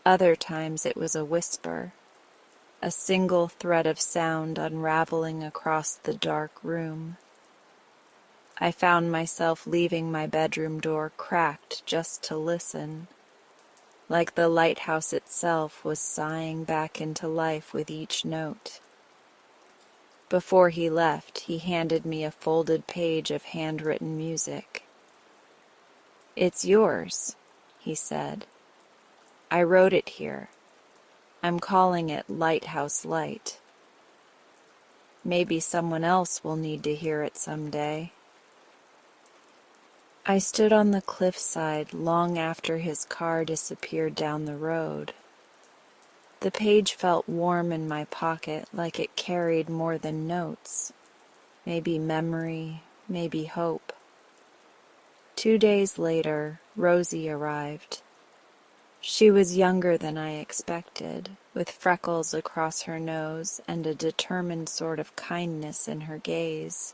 Other times it was a whisper, a single thread of sound unraveling across the dark room. I found myself leaving my bedroom door cracked just to listen, like the lighthouse itself was sighing back into life with each note. Before he left, he handed me a folded page of handwritten music. "It's yours," he said. "I wrote it here. I'm calling it Lighthouse Light. Maybe someone else will need to hear it someday." I stood on the cliffside long after his car disappeared down the road. The page felt warm in my pocket, like it carried more than notes. Maybe memory, maybe hope. 2 days later, Rosie arrived. She was younger than I expected, with freckles across her nose and a determined sort of kindness in her gaze.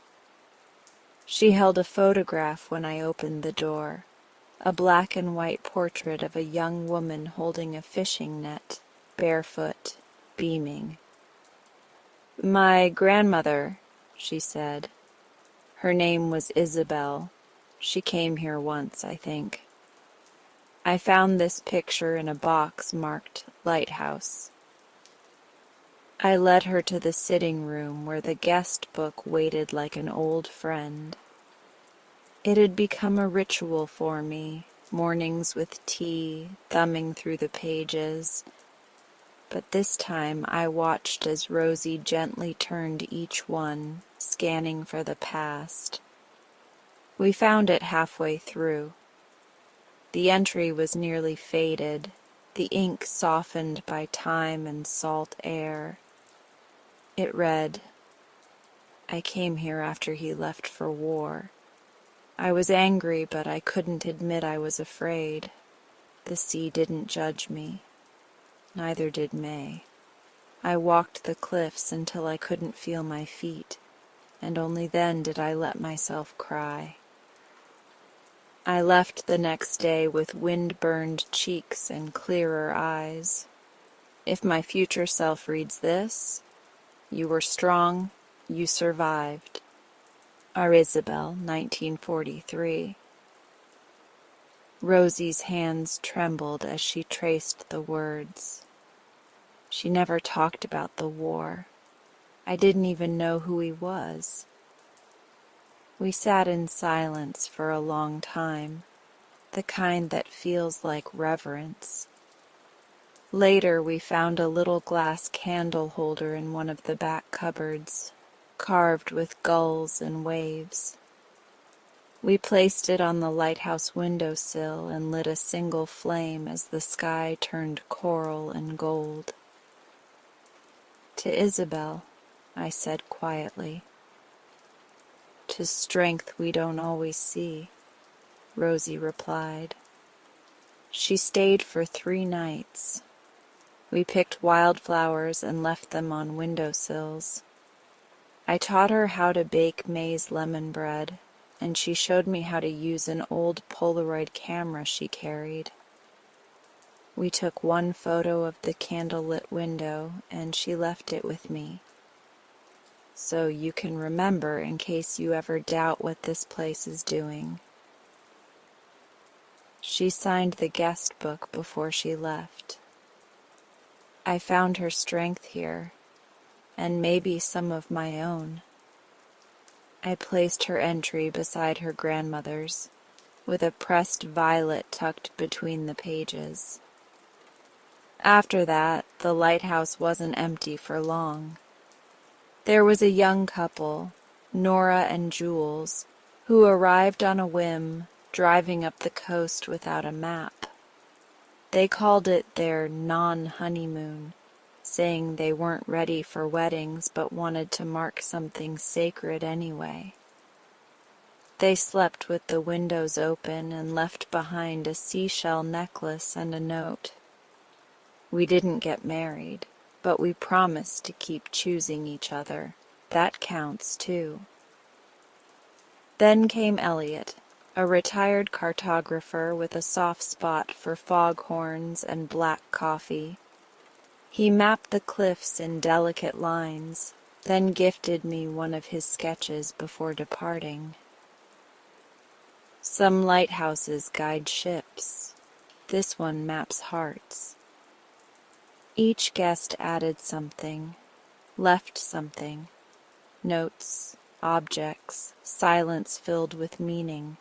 She held a photograph when I opened the door, a black and white portrait of a young woman holding a fishing net, barefoot, beaming. "My grandmother," she said. Her name was Isabel. She came here once, I think. I found this picture in a box marked Lighthouse. I led her to the sitting room where the guest book waited like an old friend. It had become a ritual for me, mornings with tea, thumbing through the pages. But this time I watched as Rosie gently turned each one, scanning for the past. We found it halfway through. The entry was nearly faded, the ink softened by time and salt air. It read, "I came here after he left for war. I was angry, but I couldn't admit I was afraid. The sea didn't judge me. Neither did May. I walked the cliffs until I couldn't feel my feet, and only then did I let myself cry. I left the next day with wind-burned cheeks and clearer eyes. If my future self reads this, you were strong, you survived." Our Isabel, 1943. Rosie's hands trembled as she traced the words. She never talked about the war. I didn't even know who he was. We sat in silence for a long time, the kind that feels like reverence. Later, we found a little glass candle holder in one of the back cupboards, carved with gulls and waves. We placed it on the lighthouse windowsill and lit a single flame as the sky turned coral and gold. "To Isabel," I said quietly. "To strength we don't always see," Rosie replied. She stayed for 3 nights. We picked wildflowers and left them on windowsills. I taught her how to bake maize lemon bread, and she showed me how to use an old Polaroid camera she carried. We took one photo of the candlelit window, and she left it with me. "So you can remember in case you ever doubt what this place is doing." She signed the guest book before she left. I found her strength here, and maybe some of my own. I placed her entry beside her grandmother's, with a pressed violet tucked between the pages. After that, the lighthouse wasn't empty for long. There was a young couple, Nora and Jules, who arrived on a whim, driving up the coast without a map. They called it their non-honeymoon, saying they weren't ready for weddings but wanted to mark something sacred anyway. They slept with the windows open and left behind a seashell necklace and a note. We didn't get married, but we promised to keep choosing each other. That counts too. Then came Elliot, a retired cartographer with a soft spot for foghorns and black coffee. He mapped the cliffs in delicate lines, then gifted me one of his sketches before departing. Some lighthouses guide ships. This one maps hearts. Each guest added something, left something, notes, objects, silence filled with meaning.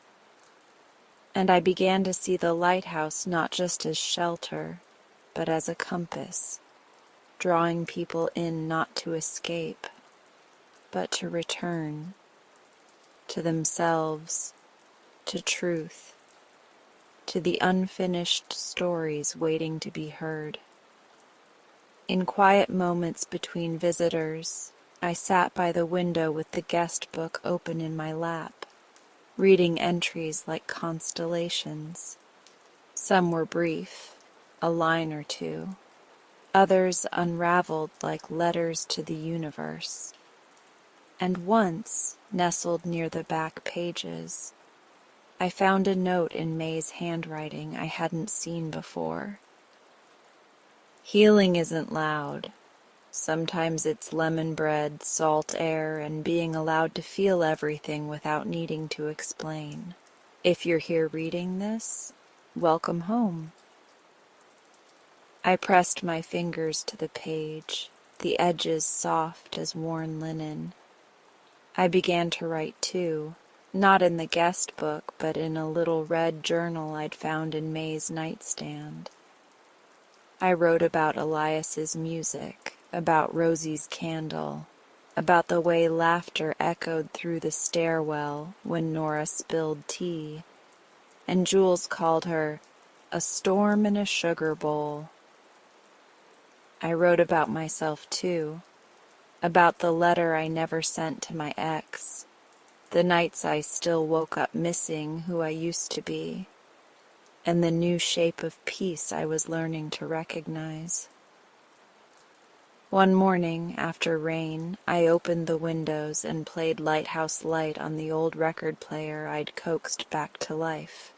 And I began to see the lighthouse not just as shelter, but as a compass, drawing people in not to escape, but to return, to themselves, to truth, to the unfinished stories waiting to be heard. In quiet moments between visitors, I sat by the window with the guest book open in my lap, reading entries like constellations. Some were brief, a line or two. Others unraveled like letters to the universe. And once, nestled near the back pages, I found a note in May's handwriting I hadn't seen before. "Healing isn't loud. Sometimes it's lemon bread, salt air, and being allowed to feel everything without needing to explain. If you're here reading this, welcome home." I pressed my fingers to the page, the edges soft as worn linen. I began to write too, Not in the guest book, but in a little red journal I'd found in May's nightstand. I wrote about Elias's music, about Rosie's candle, about the way laughter echoed through the stairwell when Nora spilled tea, and Jules called her a storm in a sugar bowl. I wrote about myself too, about the letter I never sent to my ex, the nights I still woke up missing who I used to be, and the new shape of peace I was learning to recognize. One morning, after rain, I opened the windows and played Lighthouse Light on the old record player I'd coaxed back to life.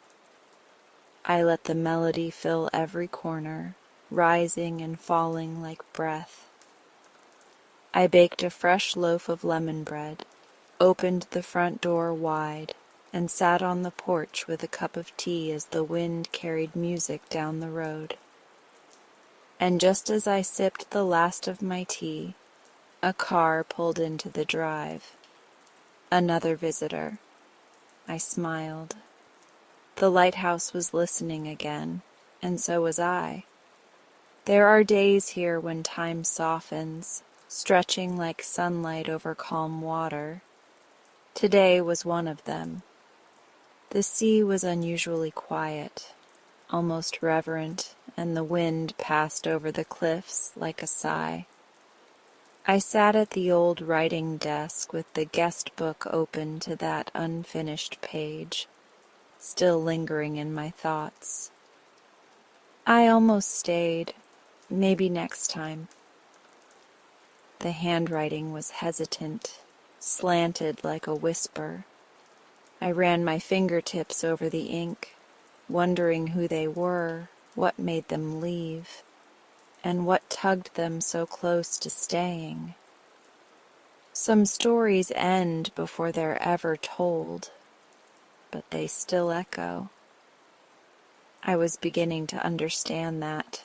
I let the melody fill every corner, rising and falling like breath. I baked a fresh loaf of lemon bread, opened the front door wide, and sat on the porch with a cup of tea as the wind carried music down the road. And just as I sipped the last of my tea, a car pulled into the drive. Another visitor. I smiled. The lighthouse was listening again, and so was I. There are days here when time softens, stretching like sunlight over calm water. Today was one of them. The sea was unusually quiet, almost reverent, and the wind passed over the cliffs like a sigh. I sat at the old writing desk with the guest book open to that unfinished page, still lingering in my thoughts. I almost stayed, maybe next time. The handwriting was hesitant, slanted like a whisper. I ran my fingertips over the ink, wondering who they were, what made them leave, and what tugged them so close to staying. Some stories end before they're ever told, but they still echo. I was beginning to understand that.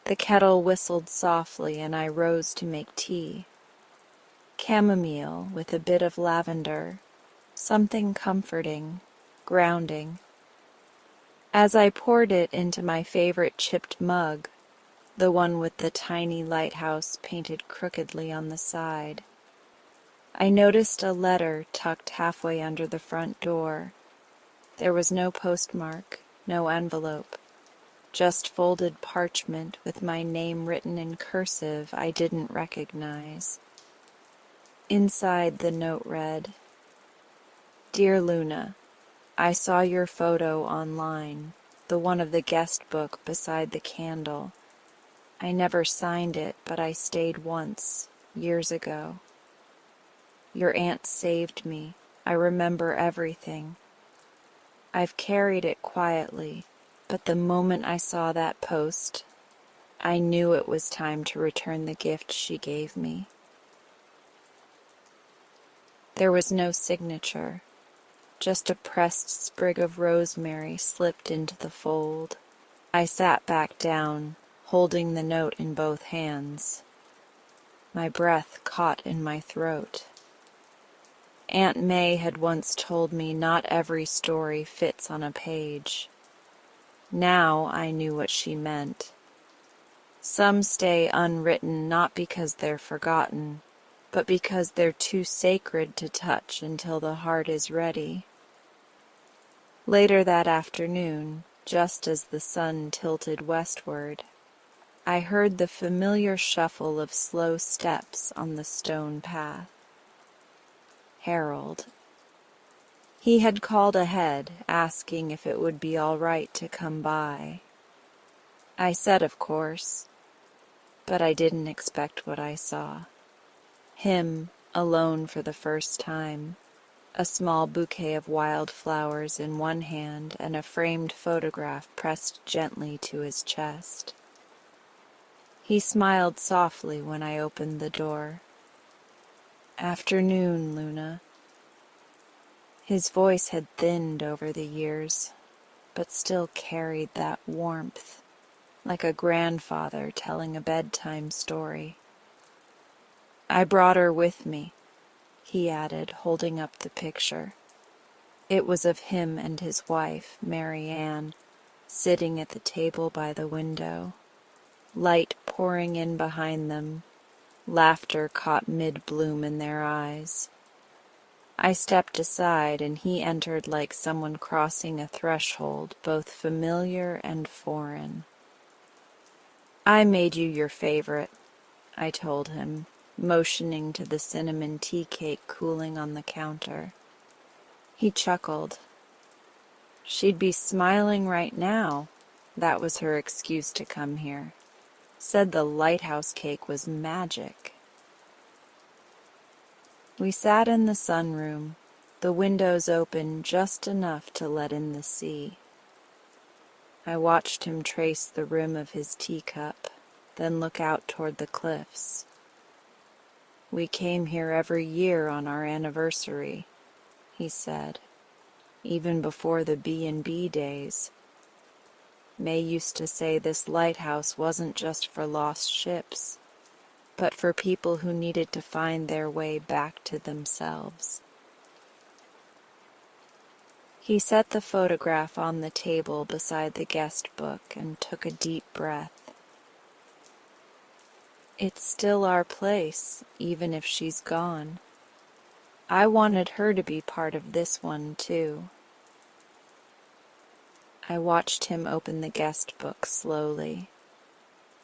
The kettle whistled softly and I rose to make tea. Chamomile with a bit of lavender, something comforting, grounding. As I poured it into my favorite chipped mug, the one with the tiny lighthouse painted crookedly on the side, I noticed a letter tucked halfway under the front door. There was no postmark, no envelope, just folded parchment with my name written in cursive I didn't recognize. Inside the note read, "Dear Luna, I saw your photo online, the one of the guest book beside the candle. I never signed it, but I stayed once, years ago. Your aunt saved me. I remember everything. I've carried it quietly, but the moment I saw that post, I knew it was time to return the gift she gave me." There was no signature, just a pressed sprig of rosemary slipped into the fold. I sat back down, holding the note in both hands. My breath caught in my throat. Aunt May had once told me not every story fits on a page. Now I knew what she meant. Some stay unwritten not because they're forgotten, but because they're too sacred to touch until the heart is ready. Later that afternoon, just as the sun tilted westward, I heard the familiar shuffle of slow steps on the stone path. Harold. He had called ahead, asking if it would be all right to come by. I said, of course, but I didn't expect what I saw. Him, alone for the first time, a small bouquet of wildflowers in one hand and a framed photograph pressed gently to his chest. He smiled softly when I opened the door. "Afternoon, Luna." His voice had thinned over the years, but still carried that warmth, like a grandfather telling a bedtime story. "I brought her with me. he added, holding up the picture. It was of him and his wife, Mary Ann, sitting at the table by the window, light pouring in behind them, laughter caught mid-bloom in their eyes. I stepped aside, and he entered like someone crossing a threshold, both familiar and foreign. "I made you your favorite," I told him, motioning to the cinnamon tea cake cooling on the counter. He chuckled. She'd be smiling right now. That was her excuse to come here. Said the lighthouse cake was magic. We sat in the sunroom, the windows open just enough to let in the sea. I watched him trace the rim of his teacup, then look out toward the cliffs. "We came here every year on our anniversary," he said, "even before the B&B days. May used to say this lighthouse wasn't just for lost ships, but for people who needed to find their way back to themselves." He set the photograph on the table beside the guest book and took a deep breath. "It's still our place, even if she's gone. I wanted her to be part of this one, too." I watched him open the guest book slowly.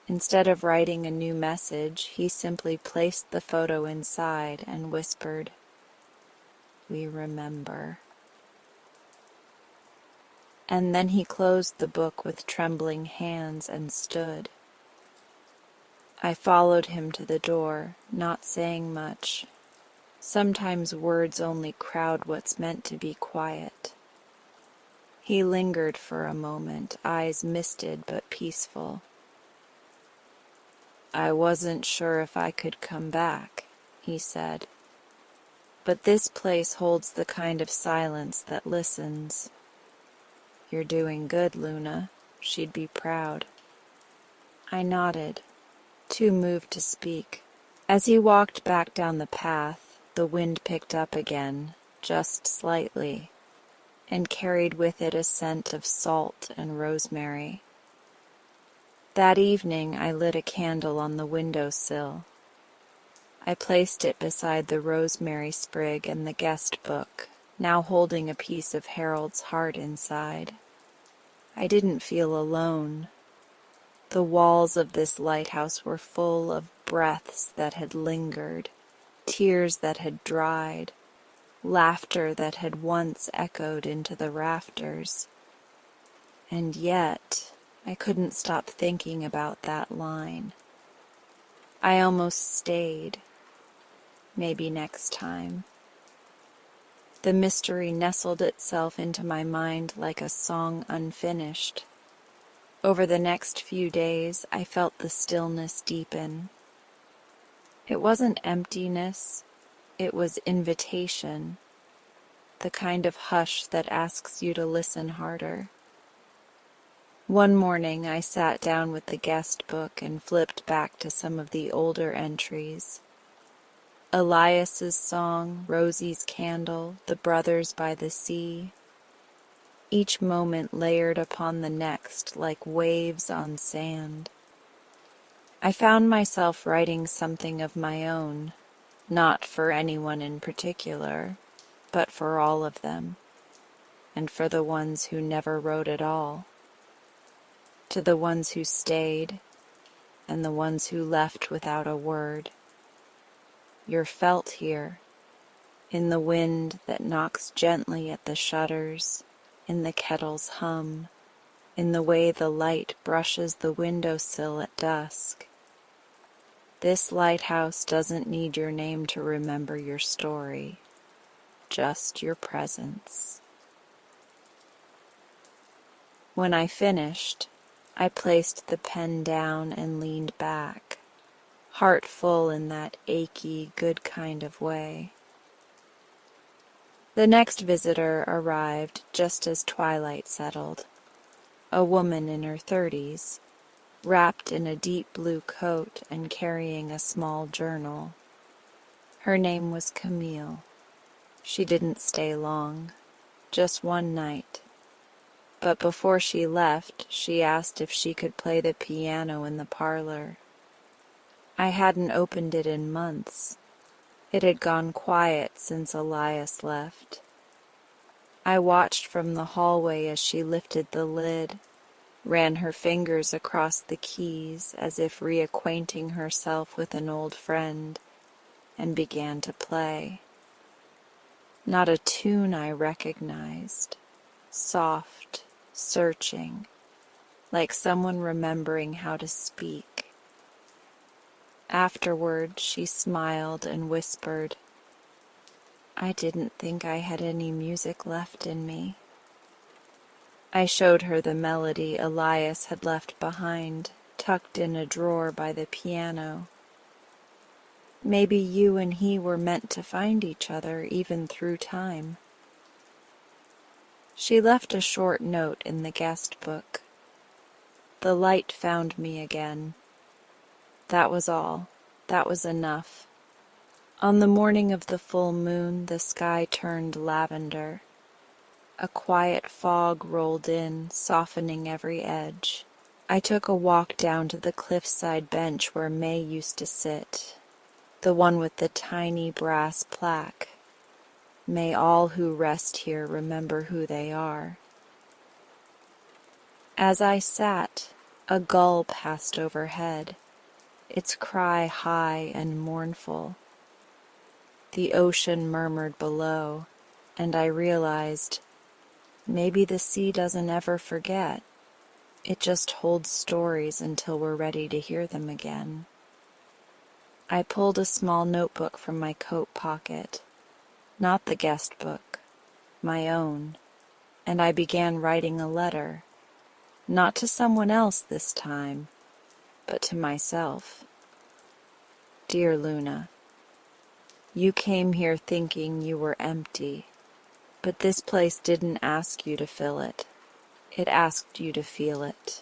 Instead of writing a new message, he simply placed the photo inside and whispered, "We remember." And then he closed the book with trembling hands and stood. I followed him to the door, not saying much. Sometimes words only crowd what's meant to be quiet. He lingered for a moment, eyes misted but peaceful. "I wasn't sure if I could come back," he said. "But this place holds the kind of silence that listens. You're doing good, Luna. She'd be proud." I nodded, too moved to speak. As he walked back down the path, the wind picked up again, just slightly, and carried with it a scent of salt and rosemary. That evening I lit a candle on the windowsill. I placed it beside the rosemary sprig and the guest book, now holding a piece of Harold's heart inside. I didn't feel alone. The walls of this lighthouse were full of breaths that had lingered, tears that had dried, laughter that had once echoed into the rafters. And yet, I couldn't stop thinking about that line. I almost stayed. Maybe next time. The mystery nestled itself into my mind like a song unfinished. Over the next few days, I felt the stillness deepen. It wasn't emptiness, it was invitation, the kind of hush that asks you to listen harder. One morning, I sat down with the guest book and flipped back to some of the older entries. Elias's song, Rosie's candle, the brothers by the sea. Each moment layered upon the next like waves on sand. I found myself writing something of my own, not for anyone in particular, but for all of them, and for the ones who never wrote at all. To the ones who stayed, and the ones who left without a word. You're felt here, in the wind that knocks gently at the shutters, in the kettle's hum, in the way the light brushes the windowsill at dusk. This lighthouse doesn't need your name to remember your story, just your presence. When I finished, I placed the pen down and leaned back, heart full in that achy, good kind of way. The next visitor arrived just as twilight settled, a woman in her 30s, wrapped in a deep blue coat and carrying a small journal. Her name was Camille. She didn't stay long, just one night. But before she left, she asked if she could play the piano in the parlor. I hadn't opened it in months. It had gone quiet since Elias left. I watched from the hallway as she lifted the lid, ran her fingers across the keys as if reacquainting herself with an old friend, and began to play. Not a tune I recognized, soft, searching, like someone remembering how to speak. Afterward, she smiled and whispered, "I didn't think I had any music left in me." I showed her the melody Elias had left behind, tucked in a drawer by the piano. Maybe you and he were meant to find each other even through time. She left a short note in the guest book. The light found me again. That was all. That was enough. On the morning of the full moon, the sky turned lavender. A quiet fog rolled in, softening every edge. I took a walk down to the cliffside bench where May used to sit, the one with the tiny brass plaque. May all who rest here remember who they are. As I sat, a gull passed overhead, its cry high and mournful. The ocean murmured below, and I realized maybe the sea doesn't ever forget. It just holds stories until we're ready to hear them again. I pulled a small notebook from my coat pocket, not the guest book, my own, and I began writing a letter, not to someone else this time, but to myself. Dear Luna, you came here thinking you were empty, but this place didn't ask you to fill it. It asked you to feel it,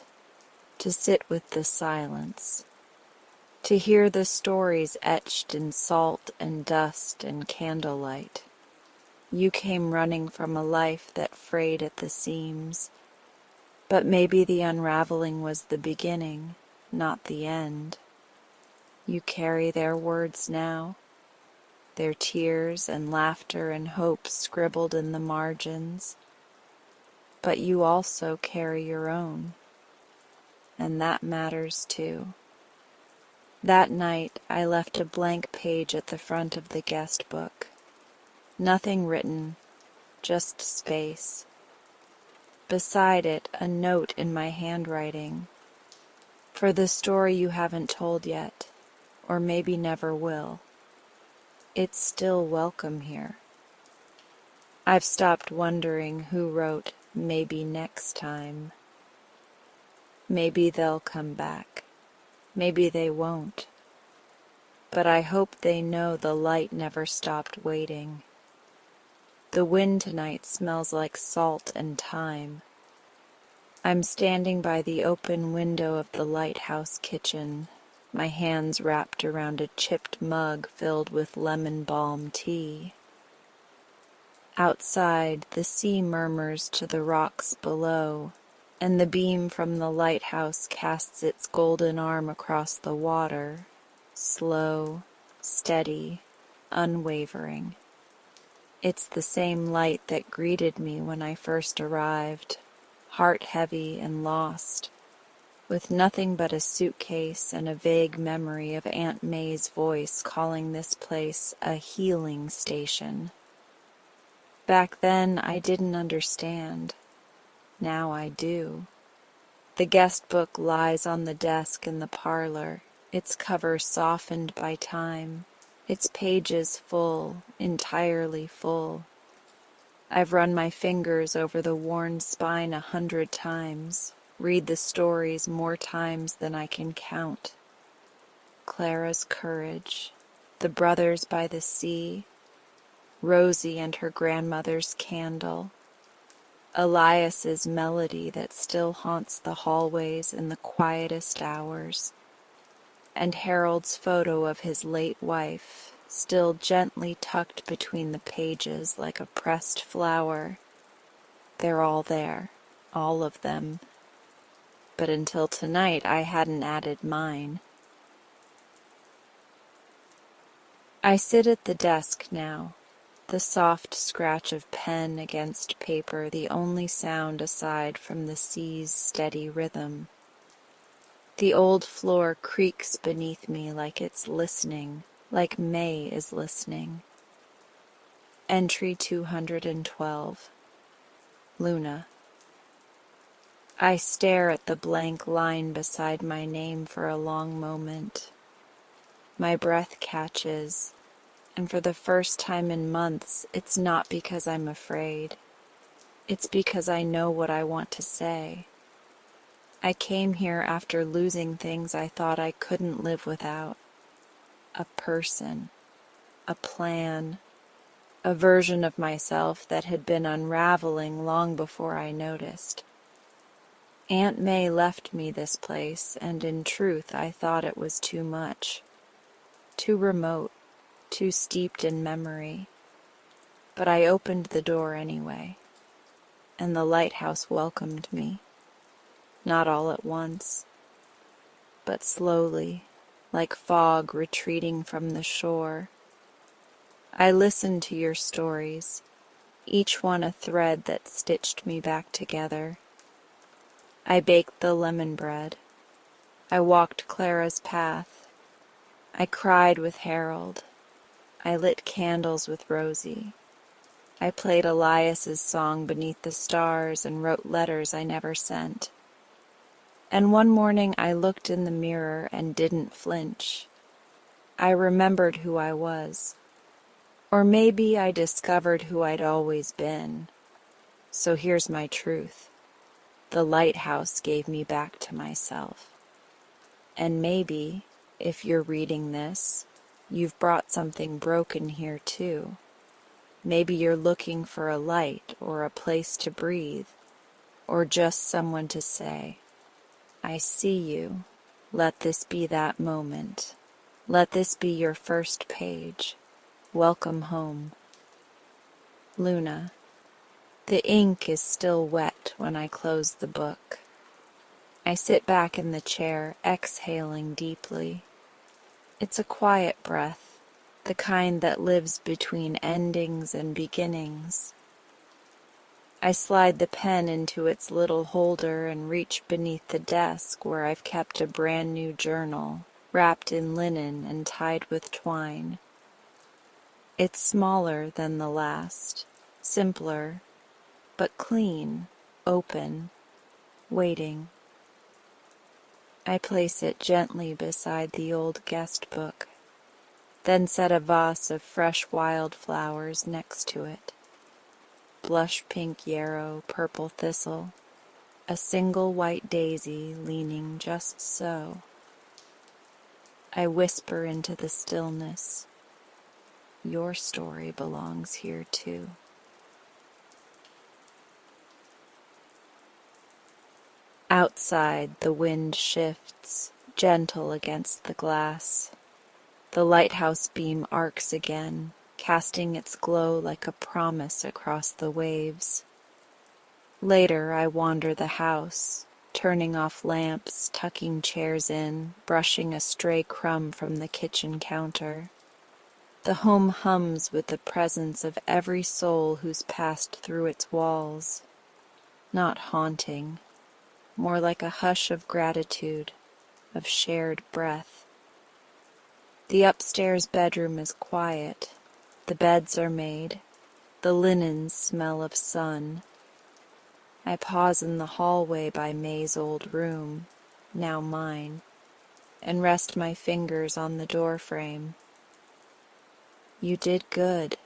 to sit with the silence, to hear the stories etched in salt and dust and candlelight. You came running from a life that frayed at the seams, but maybe the unraveling was the beginning, not the end. You carry their words now, their tears and laughter and hope scribbled in the margins, but you also carry your own, and that matters too. That night I left a blank page at the front of the guest book. Nothing written, just space. Beside it, a note in my handwriting. For the story you haven't told yet, or maybe never will. It's still welcome here. I've stopped wondering who wrote "maybe next time." Maybe they'll come back. Maybe they won't. But I hope they know the light never stopped waiting. The wind tonight smells like salt and thyme. I'm standing by the open window of the lighthouse kitchen, my hands wrapped around a chipped mug filled with lemon balm tea. Outside, the sea murmurs to the rocks below, and the beam from the lighthouse casts its golden arm across the water, slow, steady, unwavering. It's the same light that greeted me when I first arrived, heart heavy and lost, with nothing but a suitcase and a vague memory of Aunt May's voice calling this place a healing station. Back then I didn't understand. Now I do. The guest book lies on the desk in the parlor, its cover softened by time, its pages full, entirely full. I've run my fingers over the worn spine 100 times, read the stories more times than I can count. Clara's courage, the brothers by the sea, Rosie and her grandmother's candle, Elias's melody that still haunts the hallways in the quietest hours, and Harold's photo of his late wife, still gently tucked between the pages like a pressed flower. They're all there, all of them, but until tonight I hadn't added mine. I sit at the desk now, the soft scratch of pen against paper the only sound aside from the sea's steady rhythm. The old floor creaks beneath me like it's listening, like May is listening. Entry 212. Luna. I stare at the blank line beside my name for a long moment. My breath catches, and for the first time in months, it's not because I'm afraid. It's because I know what I want to say. I came here after losing things I thought I couldn't live without. A person, a plan, a version of myself that had been unraveling long before I noticed. Aunt May left me this place, and in truth I thought it was too much. Too remote, too steeped in memory. But I opened the door anyway, and the lighthouse welcomed me. Not all at once, but slowly, like fog retreating from the shore. I listened to your stories, each one a thread that stitched me back together. I baked the lemon bread. I walked Clara's path. I cried with Harold. I lit candles with Rosie. I played Elias's song beneath the stars and wrote letters I never sent. And one morning I looked in the mirror and didn't flinch. I remembered who I was. Or maybe I discovered who I'd always been. So here's my truth. The lighthouse gave me back to myself. And maybe, if you're reading this, you've brought something broken here too. Maybe you're looking for a light or a place to breathe, or just someone to say, I see you. Let this be that moment. Let this be your first page. Welcome home. Luna. The ink is still wet when I close the book. I sit back in the chair, exhaling deeply. It's a quiet breath, the kind that lives between endings and beginnings. I slide the pen into its little holder and reach beneath the desk where I've kept a brand new journal, wrapped in linen and tied with twine. It's smaller than the last, simpler, but clean, open, waiting. I place it gently beside the old guest book, then set a vase of fresh wildflowers next to it. Blush pink yarrow, purple thistle, a single white daisy leaning just so. I whisper into the stillness, your story belongs here too. Outside, the wind shifts, gentle against the glass. The lighthouse beam arcs again, casting its glow like a promise across the waves. Later, I wander the house, turning off lamps, tucking chairs in, brushing a stray crumb from the kitchen counter. The home hums with the presence of every soul who's passed through its walls. Not haunting, more like a hush of gratitude, of shared breath. The upstairs bedroom is quiet. The beds are made. The linens smell of sun. I pause in the hallway by May's old room, now mine, and rest my fingers on the doorframe. You did good,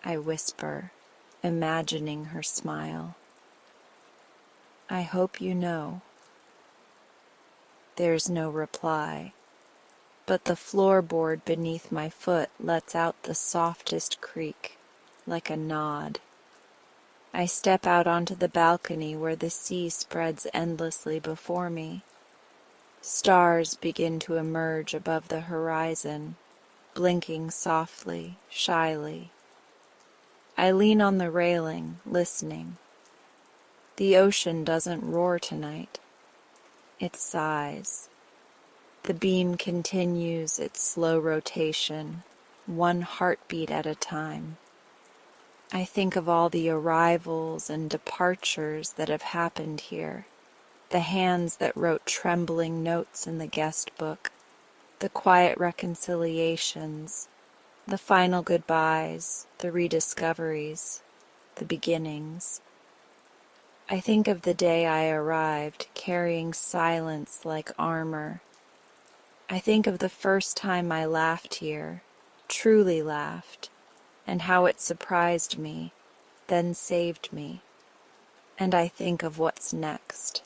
I whisper, imagining her smile. I hope you know. There's no reply, but the floorboard beneath my foot lets out the softest creak, like a nod. I step out onto the balcony where the sea spreads endlessly before me. Stars begin to emerge above the horizon, blinking softly, shyly. I lean on the railing, listening. The ocean doesn't roar tonight. It sighs. The beam continues its slow rotation, one heartbeat at a time. I think of all the arrivals and departures that have happened here, the hands that wrote trembling notes in the guest book, the quiet reconciliations, the final goodbyes, the rediscoveries, the beginnings. I think of the day I arrived, carrying silence like armor. I think of the first time I laughed here, truly laughed, and how it surprised me, then saved me. And I think of what's next.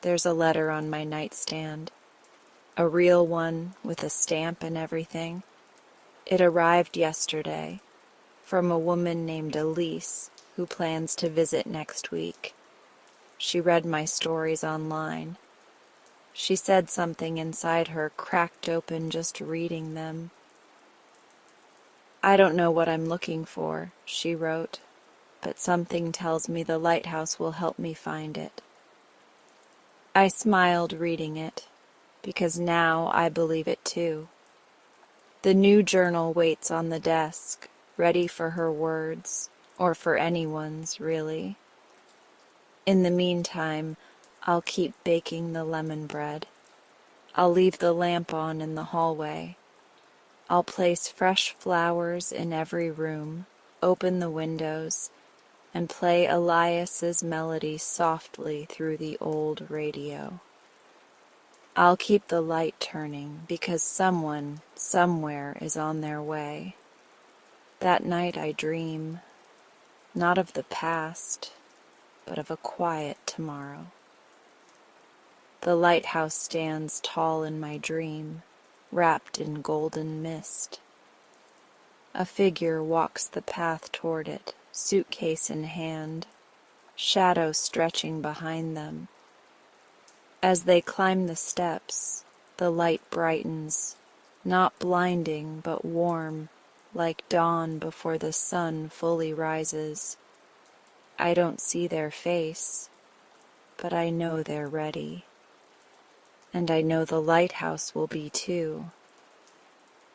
There's a letter on my nightstand, a real one with a stamp and everything. It arrived yesterday, from a woman named Elise, who plans to visit next week. She read my stories online. She said something inside her cracked open just reading them. I don't know what I'm looking for, she wrote, but something tells me the lighthouse will help me find it. I smiled reading it, because now I believe it too. The new journal waits on the desk, ready for her words, or for anyone's, really. In the meantime, I'll keep baking the lemon bread. I'll leave the lamp on in the hallway. I'll place fresh flowers in every room, open the windows, and play Elias's melody softly through the old radio. I'll keep the light turning because someone, somewhere is on their way. That night I dream, not of the past, but of a quiet tomorrow. The lighthouse stands tall in my dream, wrapped in golden mist. A figure walks the path toward it, suitcase in hand, shadow stretching behind them. As they climb the steps, the light brightens, not blinding but warm, like dawn before the sun fully rises. I don't see their face, but I know they're ready. And I know the lighthouse will be too.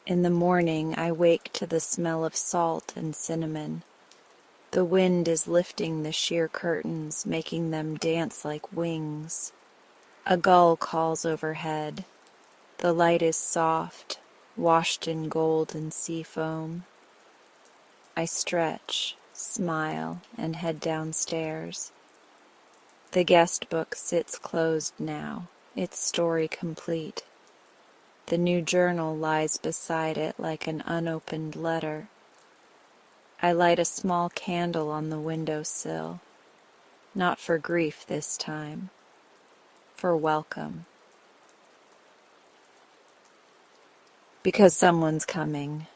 In the morning I wake to the smell of salt and cinnamon. The wind is lifting the sheer curtains, making them dance like wings. A gull calls overhead. The light is soft, washed in gold and sea foam. I stretch, smile, and head downstairs. The guest book sits closed now, its story complete. The new journal lies beside it like an unopened letter. I light a small candle on the windowsill, not for grief this time, for welcome. Because someone's coming,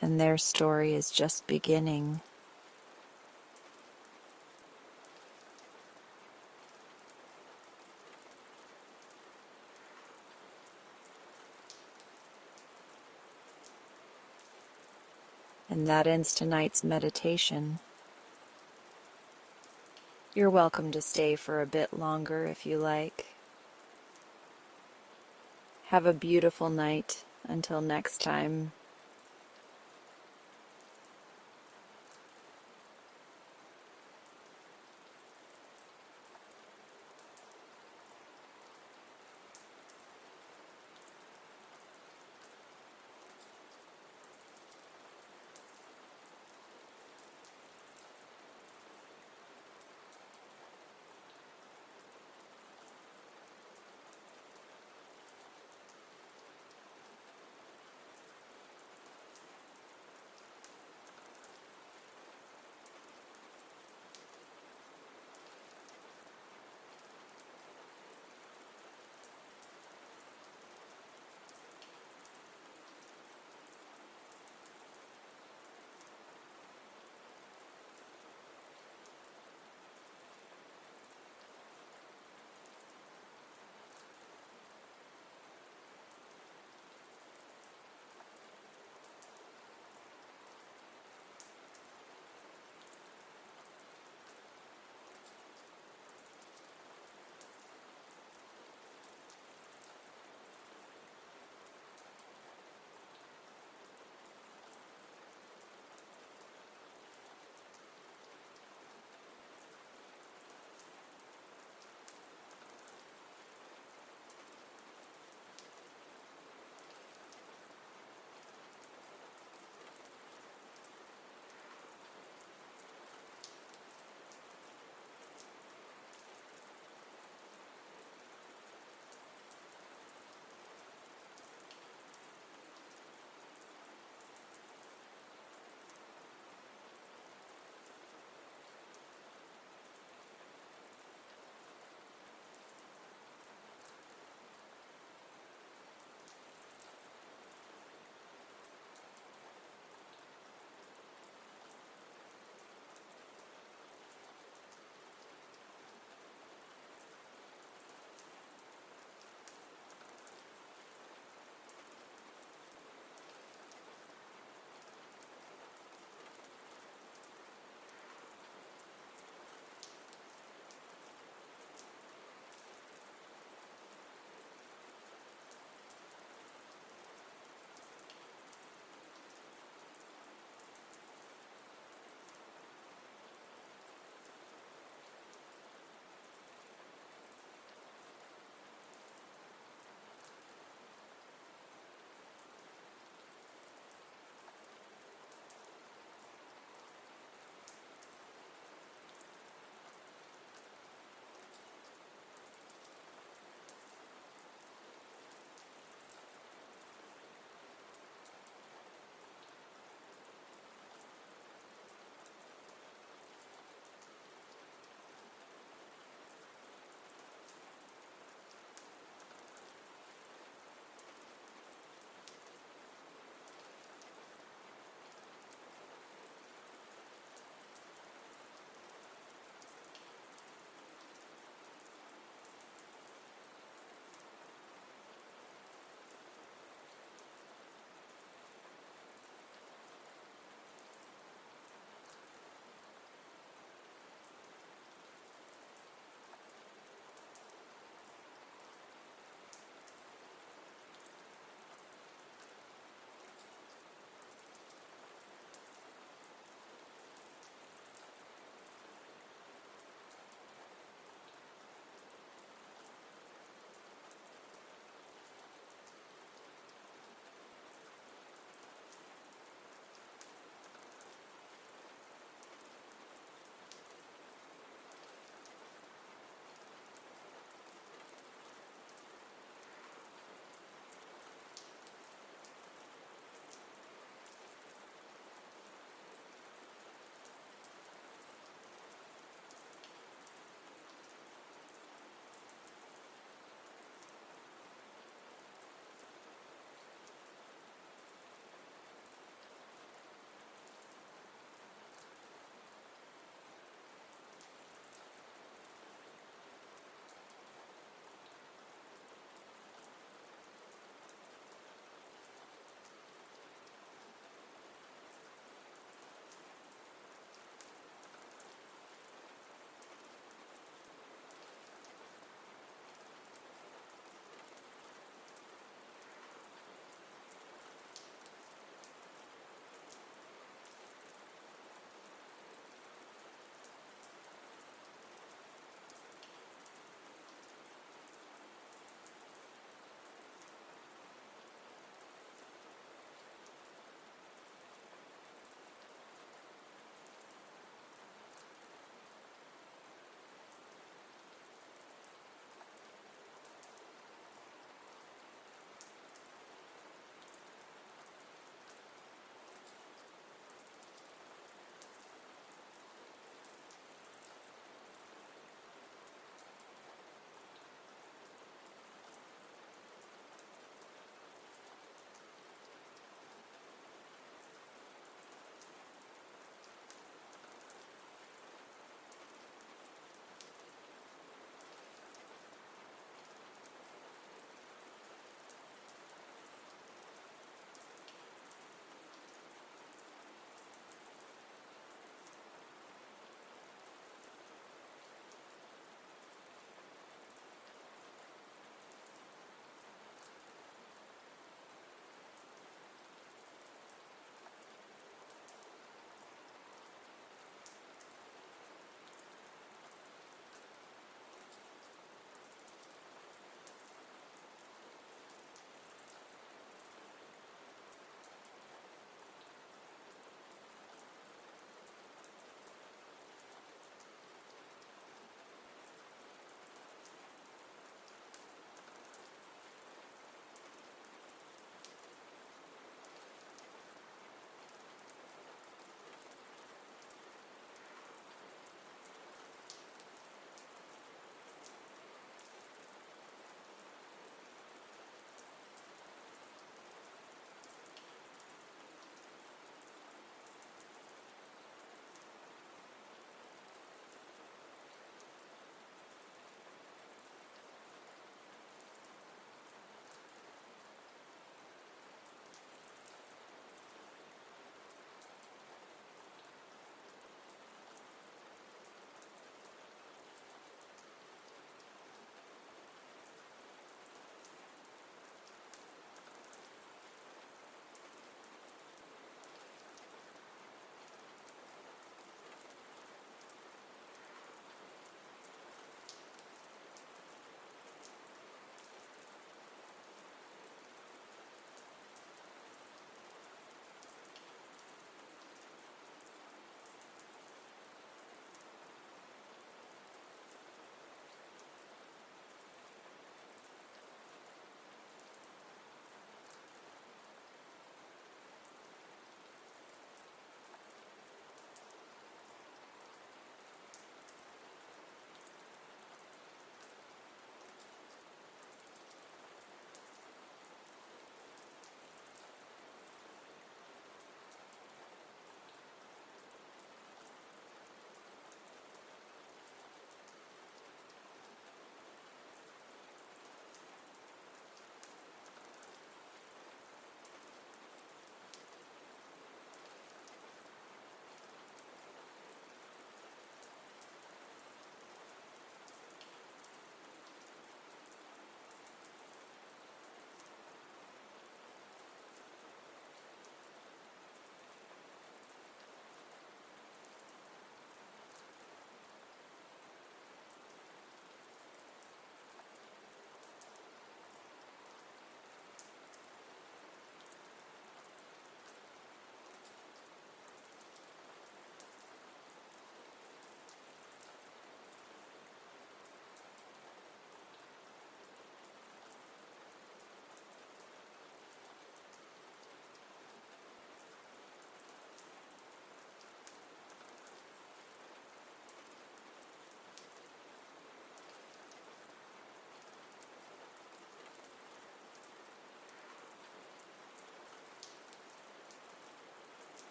and their story is just beginning. And that ends tonight's meditation. You're welcome to stay for a bit longer if you like. Have a beautiful night until next time.